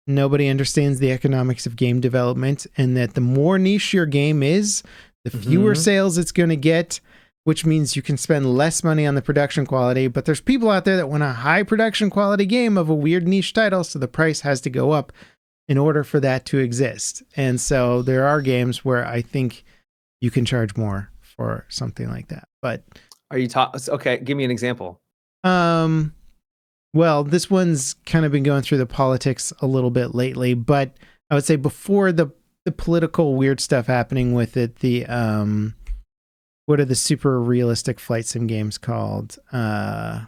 nobody understands the economics of game development, and that the more niche your game is, the fewer sales it's going to get, which means you can spend less money on the production quality. But there's people out there that want a high production quality game of a weird niche title, so the price has to go up in order for that to exist. And so there are games where I think you can charge more for something like that. But are you okay, give me an example. Well, this one's kind of been going through the politics a little bit lately, but I would say before the political weird stuff happening with it, what are the super realistic flight sim games called? I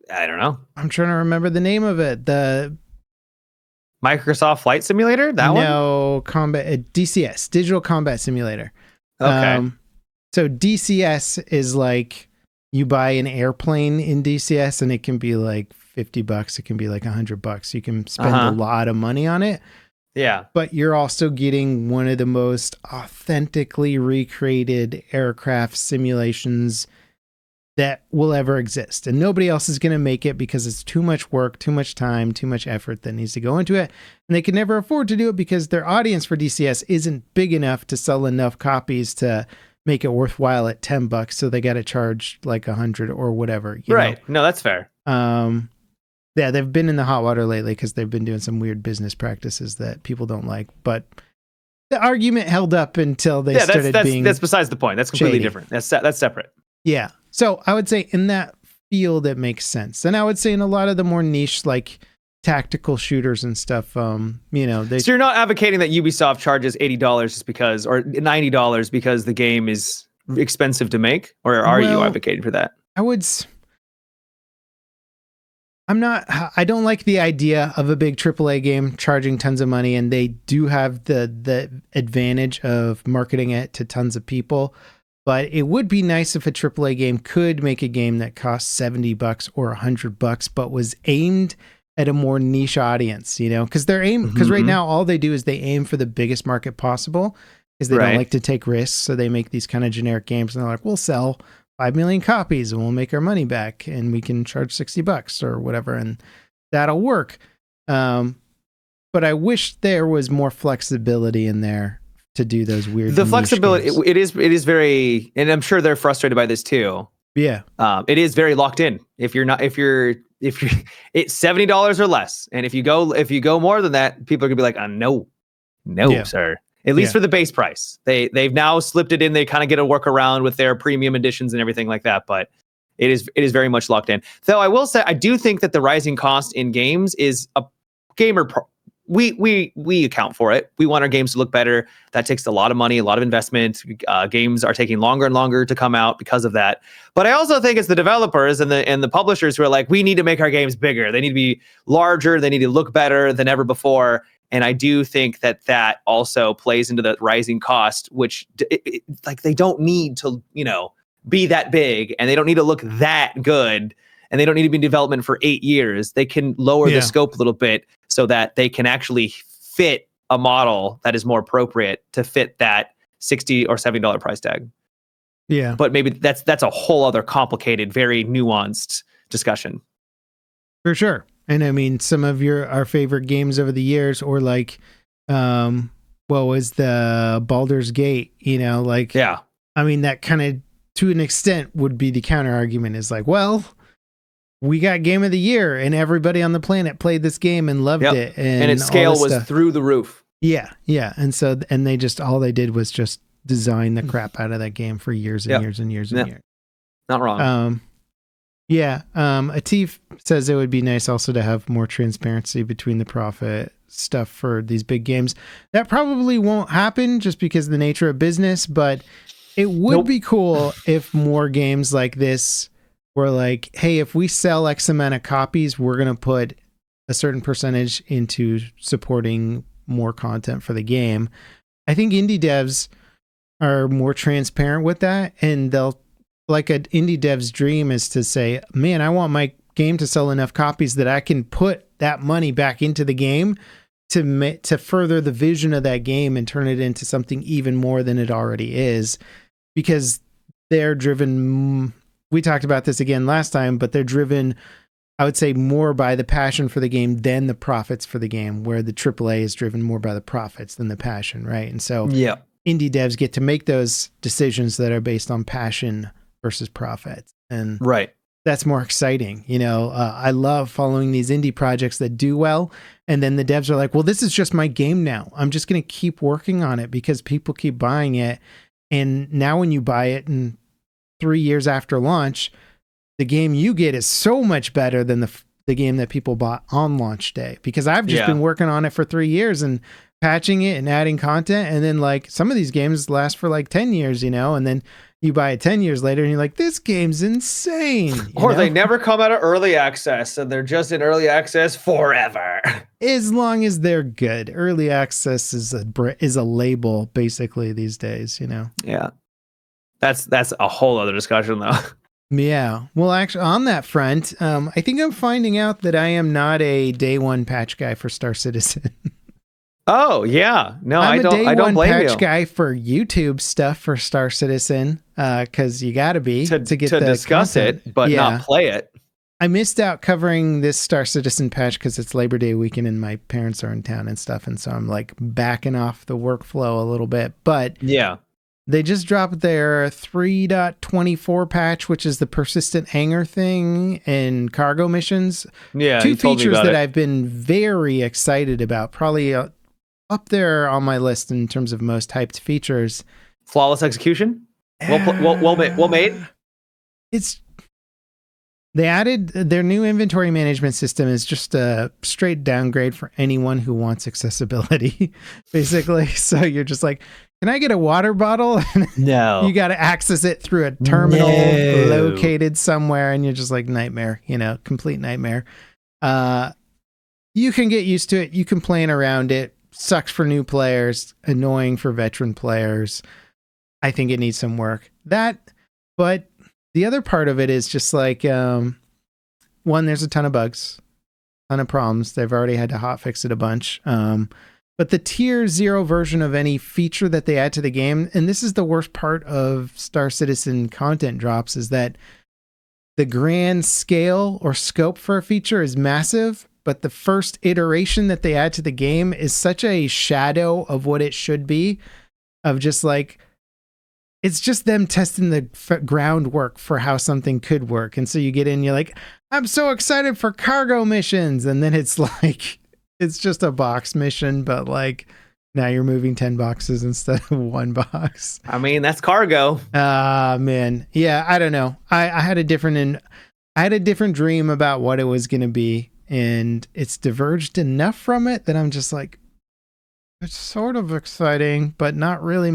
don't know. I'm trying to remember the name of it. The Microsoft Flight Simulator? That one? No, DCS, Digital Combat Simulator. Okay. So DCS is like, you buy an airplane in DCS and it can be like $50. It can be like $100. You can spend a lot of money on it. Yeah. But you're also getting one of the most authentically recreated aircraft simulations that will ever exist. And nobody else is going to make it, because it's too much work, too much time, too much effort that needs to go into it. And they can never afford to do it because their audience for DCS isn't big enough to sell enough copies to make it worthwhile at $10. So they got to charge like $100 or whatever. You know? No, that's fair. Yeah, they've been in the hot water lately because they've been doing some weird business practices that people don't like. But the argument held up until they started being... That's besides the point. That's completely different. That's separate. Yeah. So I would say in that field, it makes sense. And I would say in a lot of the more niche, like tactical shooters and stuff, so you're not advocating that Ubisoft charges $80 just because, or $90 because the game is expensive to make, or are you advocating for that? I don't like the idea of a big AAA game charging tons of money, and they do have the advantage of marketing it to tons of people. But it would be nice if a AAA game could make a game that costs $70 or $100, but was aimed at a more niche audience, because right now all they do is they aim for the biggest market possible, because they don't like to take risks. So they make these kind of generic games, and they're like, we'll sell 5 million copies and we'll make our money back, and we can charge $60 or whatever, and that'll work. But I wish there was more flexibility in there to do those weird. The flexibility, it is very, and I'm sure they're frustrated by this too. Yeah. It is very locked in. If you're it's $70 or less, and if you go more than that, people are gonna be like, no, sir. At least for the base price. They've now slipped it in. They kind of get a workaround with their premium editions and everything like that, but it is very much locked in. Though I will say, I do think that the rising cost in games is a gamer. We account for it. We want our games to look better. That takes a lot of money, a lot of investment. Games are taking longer and longer to come out because of that. But I also think it's the developers and the publishers who are like, we need to make our games bigger. They need to be larger. They need to look better than ever before. And I do think that also plays into the rising cost, which like they don't need to, be that big, and they don't need to look that good, and they don't need to be in development for 8 years. They can lower the scope a little bit so that they can actually fit a model that is more appropriate to fit that $60 or $70 price tag. Yeah. But maybe that's a whole other complicated, very nuanced discussion. For sure. And I mean, some of our favorite games over the years, or like, what was the Baldur's Gate, yeah. I mean, that kind of, to an extent, would be the counter argument, is like, well, we got Game of the Year and everybody on the planet played this game and loved it. And its scale was through the roof. Yeah. Yeah. And so, and all they did was just design the crap out of that game for years and years and years and years. Not wrong. Atif says it would be nice also to have more transparency between the profit stuff for these big games. That probably won't happen just because of the nature of business, but it would be cool if more games like this were like, hey, if we sell X amount of copies, we're going to put a certain percentage into supporting more content for the game. I think indie devs are more transparent with that, and they'll, like, an indie dev's dream is to say, man, I want my game to sell enough copies that I can put that money back into the game to further the vision of that game and turn it into something even more than it already is, because they're driven, we talked about this again last time, but they're driven, I would say, more by the passion for the game than the profits for the game, where the AAA is driven more by the profits than the passion, right? And so indie devs get to make those decisions that are based on passion versus profits, and that's more exciting. I love following these indie projects that do well, and then the devs are like, well, this is just my game now. I'm just going to keep working on it because people keep buying it. And now when you buy it and 3 years after launch, the game you get is so much better than the game that people bought on launch day, because I've just been working on it for 3 years and patching it and adding content. And then, like, some of these games last for like 10 years, and then you buy it 10 years later and you're like, this game's insane. Or they never come out of early access and they're just in early access forever. As long as they're good. Early access is a label basically these days, Yeah. That's a whole other discussion though. Yeah. Well, actually, on that front, I think I'm finding out that I am not a day one patch guy for Star Citizen. Oh yeah, no, I don't blame you. I'm a day one patch guy for YouTube stuff for Star Citizen, because you got to be to get to discuss content. It, but not play it. I missed out covering this Star Citizen patch because it's Labor Day weekend and my parents are in town and stuff, and so I'm like backing off the workflow a little bit. But They just dropped their 3.24 patch, which is the persistent hangar thing and cargo missions. Yeah, Two you told me features about that it. I've been very excited about, probably up there on my list in terms of most hyped features. Flawless execution. Well made. It's They added their new inventory management system is just a straight downgrade for anyone who wants accessibility, basically. So you're just like, can I get a water bottle? No. You got to access it through a terminal located somewhere, and you're just like, nightmare, complete nightmare. You can get used to it. You can plan around it. Sucks for new players, annoying for veteran players. I think it needs some work. But the other part of it is just like, one, there's a ton of bugs, ton of problems. They've already had to hotfix it a bunch. But the tier 0 version of any feature that they add to the game, and this is the worst part of Star Citizen content drops, is that the grand scale or scope for a feature is massive, but the first iteration that they add to the game is such a shadow of what it should be, of just like, it's just them testing the groundwork for how something could work. And so you get in, you're like, I'm so excited for cargo missions. And then it's like, it's just a box mission, but like now you're moving 10 boxes instead of one box. I mean, that's cargo. Man. Yeah, I don't know. I had a different dream about what it was going to be, and it's diverged enough from it that I'm just like, it's sort of exciting, but not really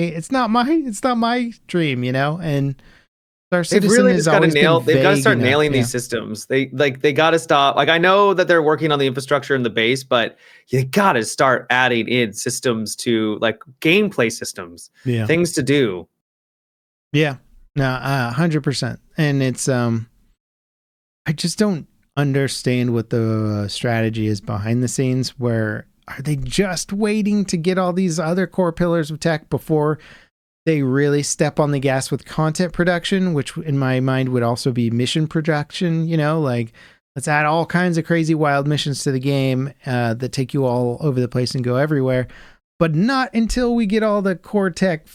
it's not my dream, and Star Citizen is always been vague. They've got to start nailing enough. these systems. They got to stop. Like, I know that they're working on the infrastructure and the base, but you got to start adding in systems to, like, gameplay systems, things to do. Yeah, no, 100%. And it's I just don't understand what the strategy is behind the scenes. Where are they just waiting to get all these other core pillars of tech before they really step on the gas with content production, which in my mind would also be mission production, like, let's add all kinds of crazy wild missions to the game that take you all over the place and go everywhere, but not until we get all the core tech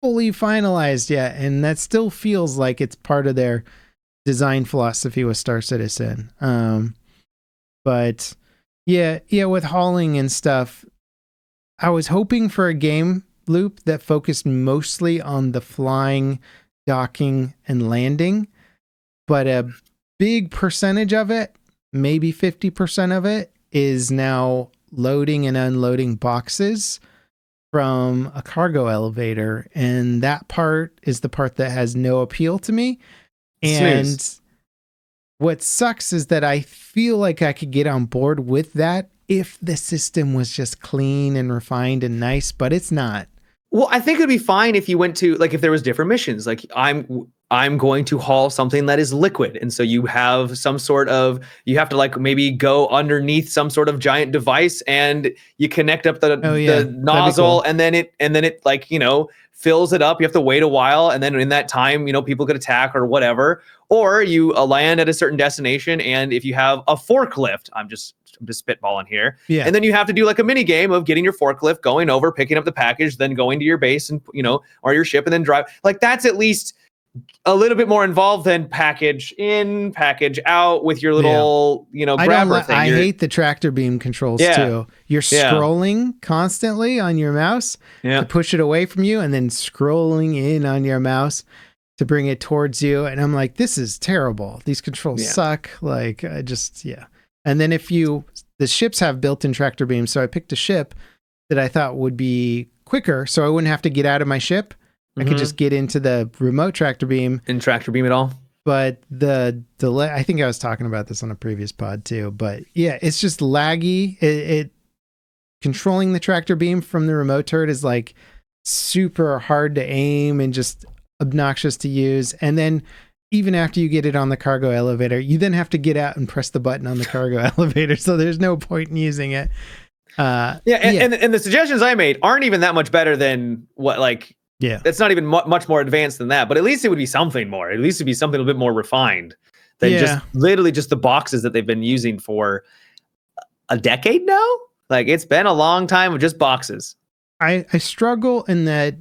fully finalized yet. And that still feels like it's part of their design philosophy with Star Citizen. But yeah, with hauling and stuff, I was hoping for a game loop that focused mostly on the flying, docking, and landing, but a big percentage of it, maybe 50% of it, is now loading and unloading boxes from a cargo elevator, and that part is the part that has no appeal to me. And what sucks is that I feel like I could get on board with that if the system was just clean and refined and nice, but it's not. Well, I think it'd be fine if you went to, like, if there was different missions, like I'm going to haul something that is liquid. And so you have some sort of, you have to, like, maybe go underneath some sort of giant device and you connect up the nozzle, cool. and then it like, fills it up. You have to wait a while. And then in that time, people could attack or whatever, or you land at a certain destination. And if you have a forklift, I'm just spitballing here. Yeah. And then you have to do like a mini game of getting your forklift, going over, picking up the package, then going to your base and, or your ship, and then drive. Like, that's at least a little bit more involved than package in, package out with your little, grabber thing. I hate the tractor beam controls too. You're scrolling constantly on your mouse to push it away from you, and then scrolling in on your mouse to bring it towards you. And I'm like, this is terrible. These controls suck. Like, And then the ships have built-in tractor beams, so I picked a ship that I thought would be quicker, so I wouldn't have to get out of my ship. I could just get into the remote tractor beam. And tractor beam it all. But the delay, I think I was talking about this on a previous pod too, but yeah, it's just laggy. It controlling the tractor beam from the remote turret is like super hard to aim and just obnoxious to use. And then even after you get it on the cargo elevator, you then have to get out and press the button on the cargo elevator. So there's no point in using it. And the suggestions I made aren't even that much better than what, like, that's not even much more advanced than that, but at least it would be something more. At least it'd be something a little bit more refined than just literally just the boxes that they've been using for a decade now. Like, it's been a long time of just boxes. I struggle in that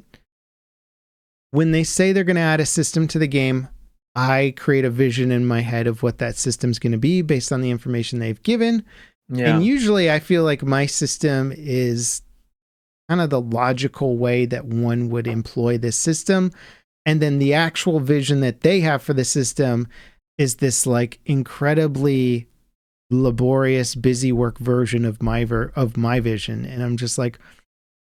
when they say they're going to add a system to the game, I create a vision in my head of what that system's going to be based on the information they've given. Yeah. And usually I feel like my system is kind of the logical way that one would employ this system. And then the actual vision that they have for the system is this like incredibly laborious, busy work version of my vision. And I'm just like,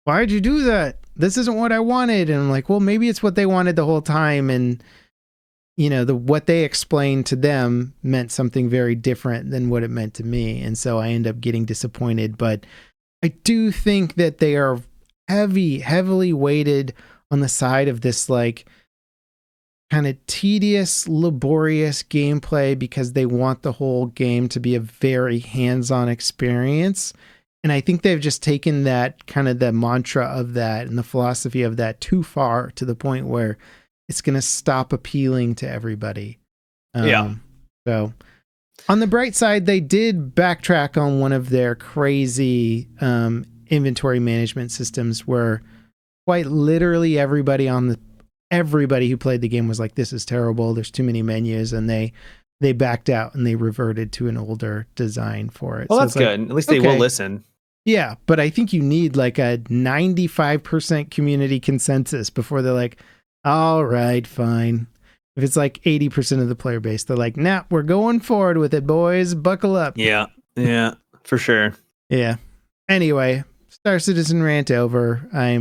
why'd you do that? This isn't what I wanted. And I'm like, well, maybe it's what they wanted the whole time. And you know, what they explained to them meant something very different than what it meant to me. And so I end up getting disappointed. But I do think that they are heavily weighted on the side of this like kind of tedious, laborious gameplay because they want the whole game to be a very hands-on experience. And I think they've just taken that kind of the mantra of that and the philosophy of that too far to the point where it's going to stop appealing to everybody. So on the bright side, they did backtrack on one of their crazy inventory management systems where quite literally everybody who played the game was like, this is terrible. There's too many menus. And they backed out and they reverted to an older design for it. Well, so that's good. Like, at least they will listen. Yeah. But I think you need like a 95% community consensus before they're like, all right, fine. If it's like 80% of the player base, they're like, nah, we're going forward with it, boys. Buckle up. Yeah, for sure. Yeah. Anyway, Star Citizen rant over. I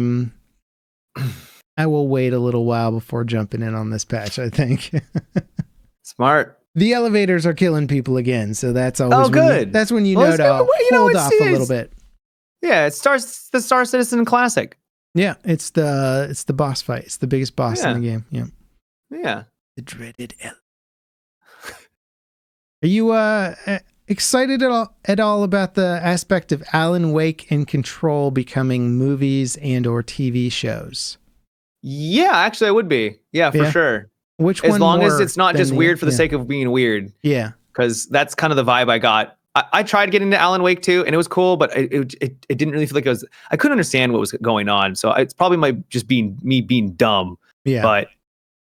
will wait a little while before jumping in on this patch, I think. Smart. The elevators are killing people again, so that's always good. That's when you know to hold off a little bit. Yeah, it's the Star Citizen Classic. Yeah, it's the boss fight. It's the biggest boss in the game. Yeah. Yeah. The dreaded Are you excited at all about the aspect of Alan Wake and Control becoming movies and or TV shows? Yeah, actually I would be. Yeah, for sure. Which one? As long as it's not just weird for the sake of being weird. Yeah. Because that's kind of the vibe I got. I tried getting into Alan Wake 2 and it was cool, but it didn't really feel like I couldn't understand what was going on. So it's probably me being dumb. Yeah. But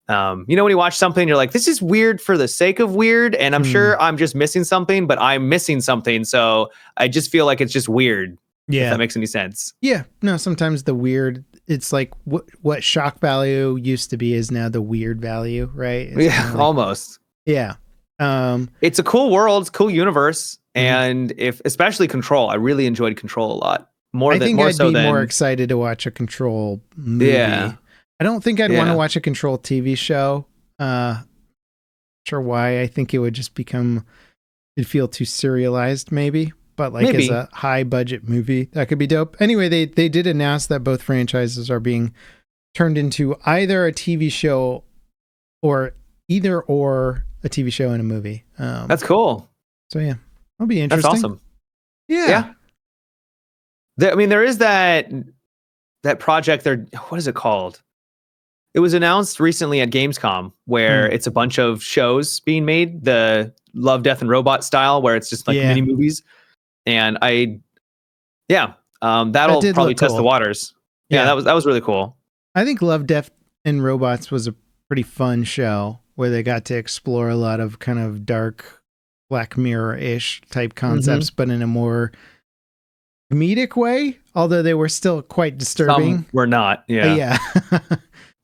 you know, when you watch something, you're like, this is weird for the sake of weird. And I'm sure I'm just missing something, but I'm missing something. So I just feel like it's just weird. Yeah. If that makes any sense. Yeah. No, sometimes the weird, it's like what shock value used to be is now the weird value, right? It's like, almost. Yeah. It's a cool world, it's a cool universe. And especially Control, I really enjoyed Control a lot. I'd be more excited to watch a Control movie. Yeah. I don't think I'd want to watch a Control TV show. Sure why. I think it would just it'd feel too serialized maybe. But like as a high budget movie, that could be dope. Anyway, they did announce that both franchises are being turned into either a TV show or a TV show and a movie. That's cool. So yeah, that'll be interesting. That's awesome. Yeah. There is that project there. What is it called? It was announced recently at Gamescom where it's a bunch of shows being made, the Love, Death, and Robot style, where it's just like mini movies. And that'll probably test the waters. Yeah, that was really cool. I think Love, Death, and Robots was a pretty fun show where they got to explore a lot of kind of dark Black Mirror-ish type concepts, but in a more comedic way, although they were still quite disturbing. Some were not, yeah.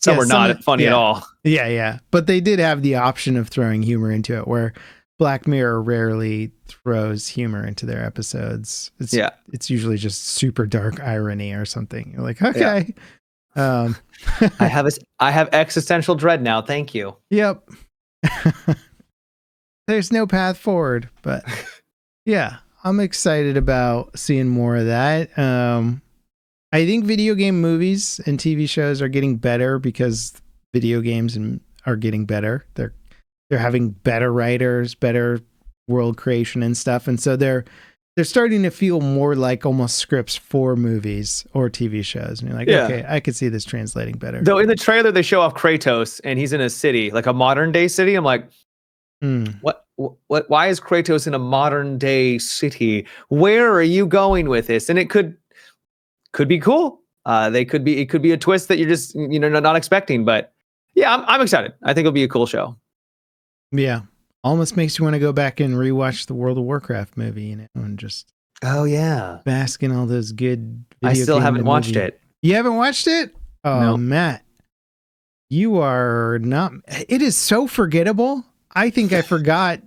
Some were not funny at all. Yeah. But they did have the option of throwing humor into it, where Black Mirror rarely throws humor into their episodes. It's usually just super dark irony or something. You're like, okay. Yeah. I have existential dread now. Thank you. Yep. There's no path forward, but yeah, I'm excited about seeing more of that. I think video game movies and TV shows are getting better because video games are getting better. They're having better writers, better world creation and stuff. And so they're starting to feel more like almost scripts for movies or TV shows. And you're like, okay, I could see this translating better. Though in the trailer, they show off Kratos and he's in a city, like a modern day city. I'm like, what, why is Kratos in a modern day city? Where are you going with this? And it could be cool. It could be a twist that you're just, not expecting, but Yeah, I'm excited. I think it'll be a cool show. Yeah. Almost makes you want to go back and rewatch the World of Warcraft movie, and just bask in all those good video I still haven't watched it. You haven't watched it? Oh, no. Matt. You are not. It is so forgettable. I think I forgot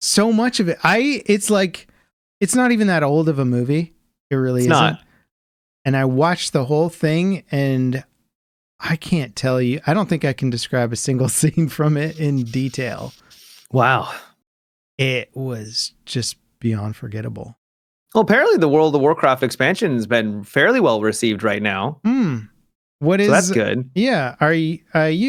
so much of it. It's not even that old of a movie. It really isn't. Not. And I watched the whole thing, and I can't tell you. I don't think I can describe a single scene from it in detail. Wow. It was just beyond forgettable. Well, apparently the World of Warcraft expansion has been fairly well received right now. What is? So that's good. Yeah. You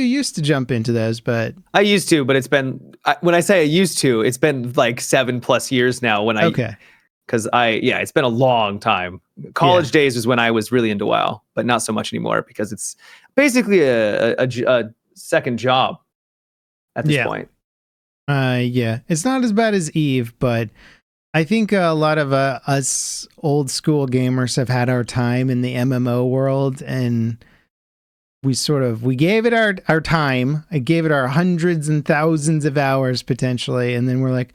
used to jump into those, but I used to, but it's been, when I say I used to, it's been like 7+ years now because it's been a long time. College days was when I was really into WoW, but not so much anymore because it's basically a second job at this point. It's not as bad as Eve, but I think a lot of us old school gamers have had our time in the MMO world, and we gave it our time. I gave it our hundreds and thousands of hours potentially, and then we're like,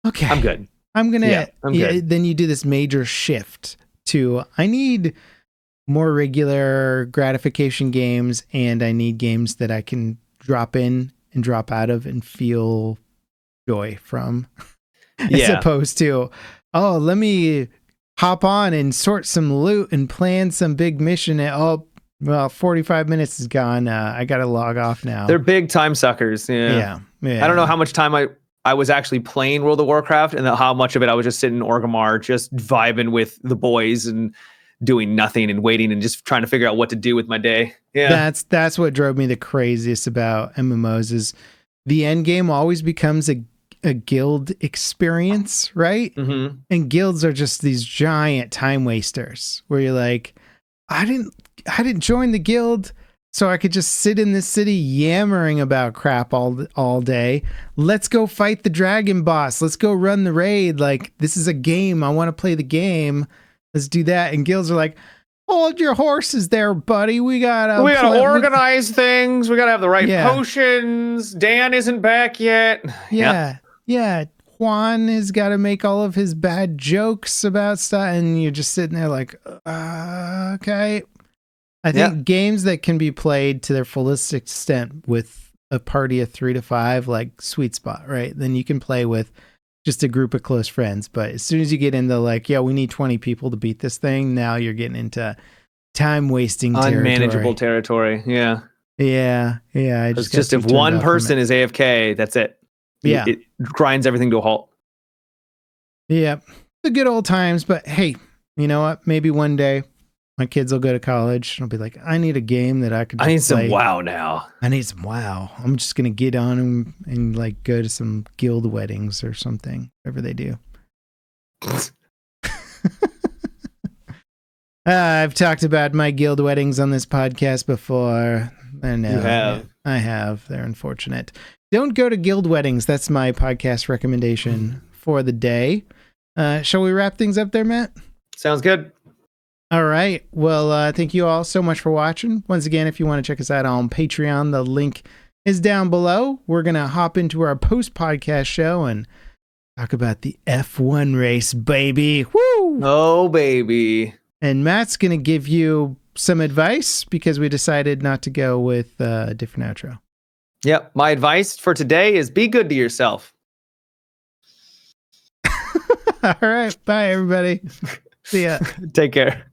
okay, I'm good. I'm good. Then you do this major shift to, I need more regular gratification games, and I need games that I can drop in and drop out of and feel joy from. As opposed to, let me hop on and sort some loot and plan some big mission. 45 minutes is gone. I got to log off now. They're big time suckers. Yeah. I don't know how much time I was actually playing World of Warcraft and how much of it I was just sitting in Orgrimmar, just vibing with the boys and doing nothing and waiting and just trying to figure out what to do with my day. Yeah. That's what drove me the craziest about MMOs is the end game always becomes a guild experience, right? Mm-hmm. And guilds are just these giant time wasters where you're like, I didn't join the guild so I could just sit in this city yammering about crap all day. Let's go fight the dragon boss. Let's go run the raid. Like, this is a game. I want to play the game. Let's do that. And guilds are like, hold your horses there, buddy. We gotta organize things. We gotta have the right potions. Dan isn't back yet. Yeah. Juan has got to make all of his bad jokes about stuff, and you're just sitting there like, okay. I think games that can be played to their fullest extent with a party of 3 to 5, like sweet spot, right? Then you can play with just a group of close friends. But as soon as you get into like, we need 20 people to beat this thing, now you're getting into time wasting unmanageable territory. Yeah. It's just if one person is AFK, that's it. It grinds everything to a halt. Yeah. The good old times, but hey, you know what? Maybe one day my kids will go to college and I'll be like, I need a game that I could I need play. some WoW now. I need some WoW. I'm just going to get on and like go to some guild weddings or something, whatever they do. I've talked about my guild weddings on this podcast before. I know. You have. I have. They're unfortunate. Don't go to guild weddings. That's my podcast recommendation for the day. Shall we wrap things up there, Matt? Sounds good. All right. Well, thank you all so much for watching. Once again, if you want to check us out on Patreon, the link is down below. We're going to hop into our post-podcast show and talk about the F1 race, baby. Woo! Oh, baby. And Matt's going to give you some advice because we decided not to go with a different outro. Yep. My advice for today is be good to yourself. All right. Bye, everybody. See ya. Take care.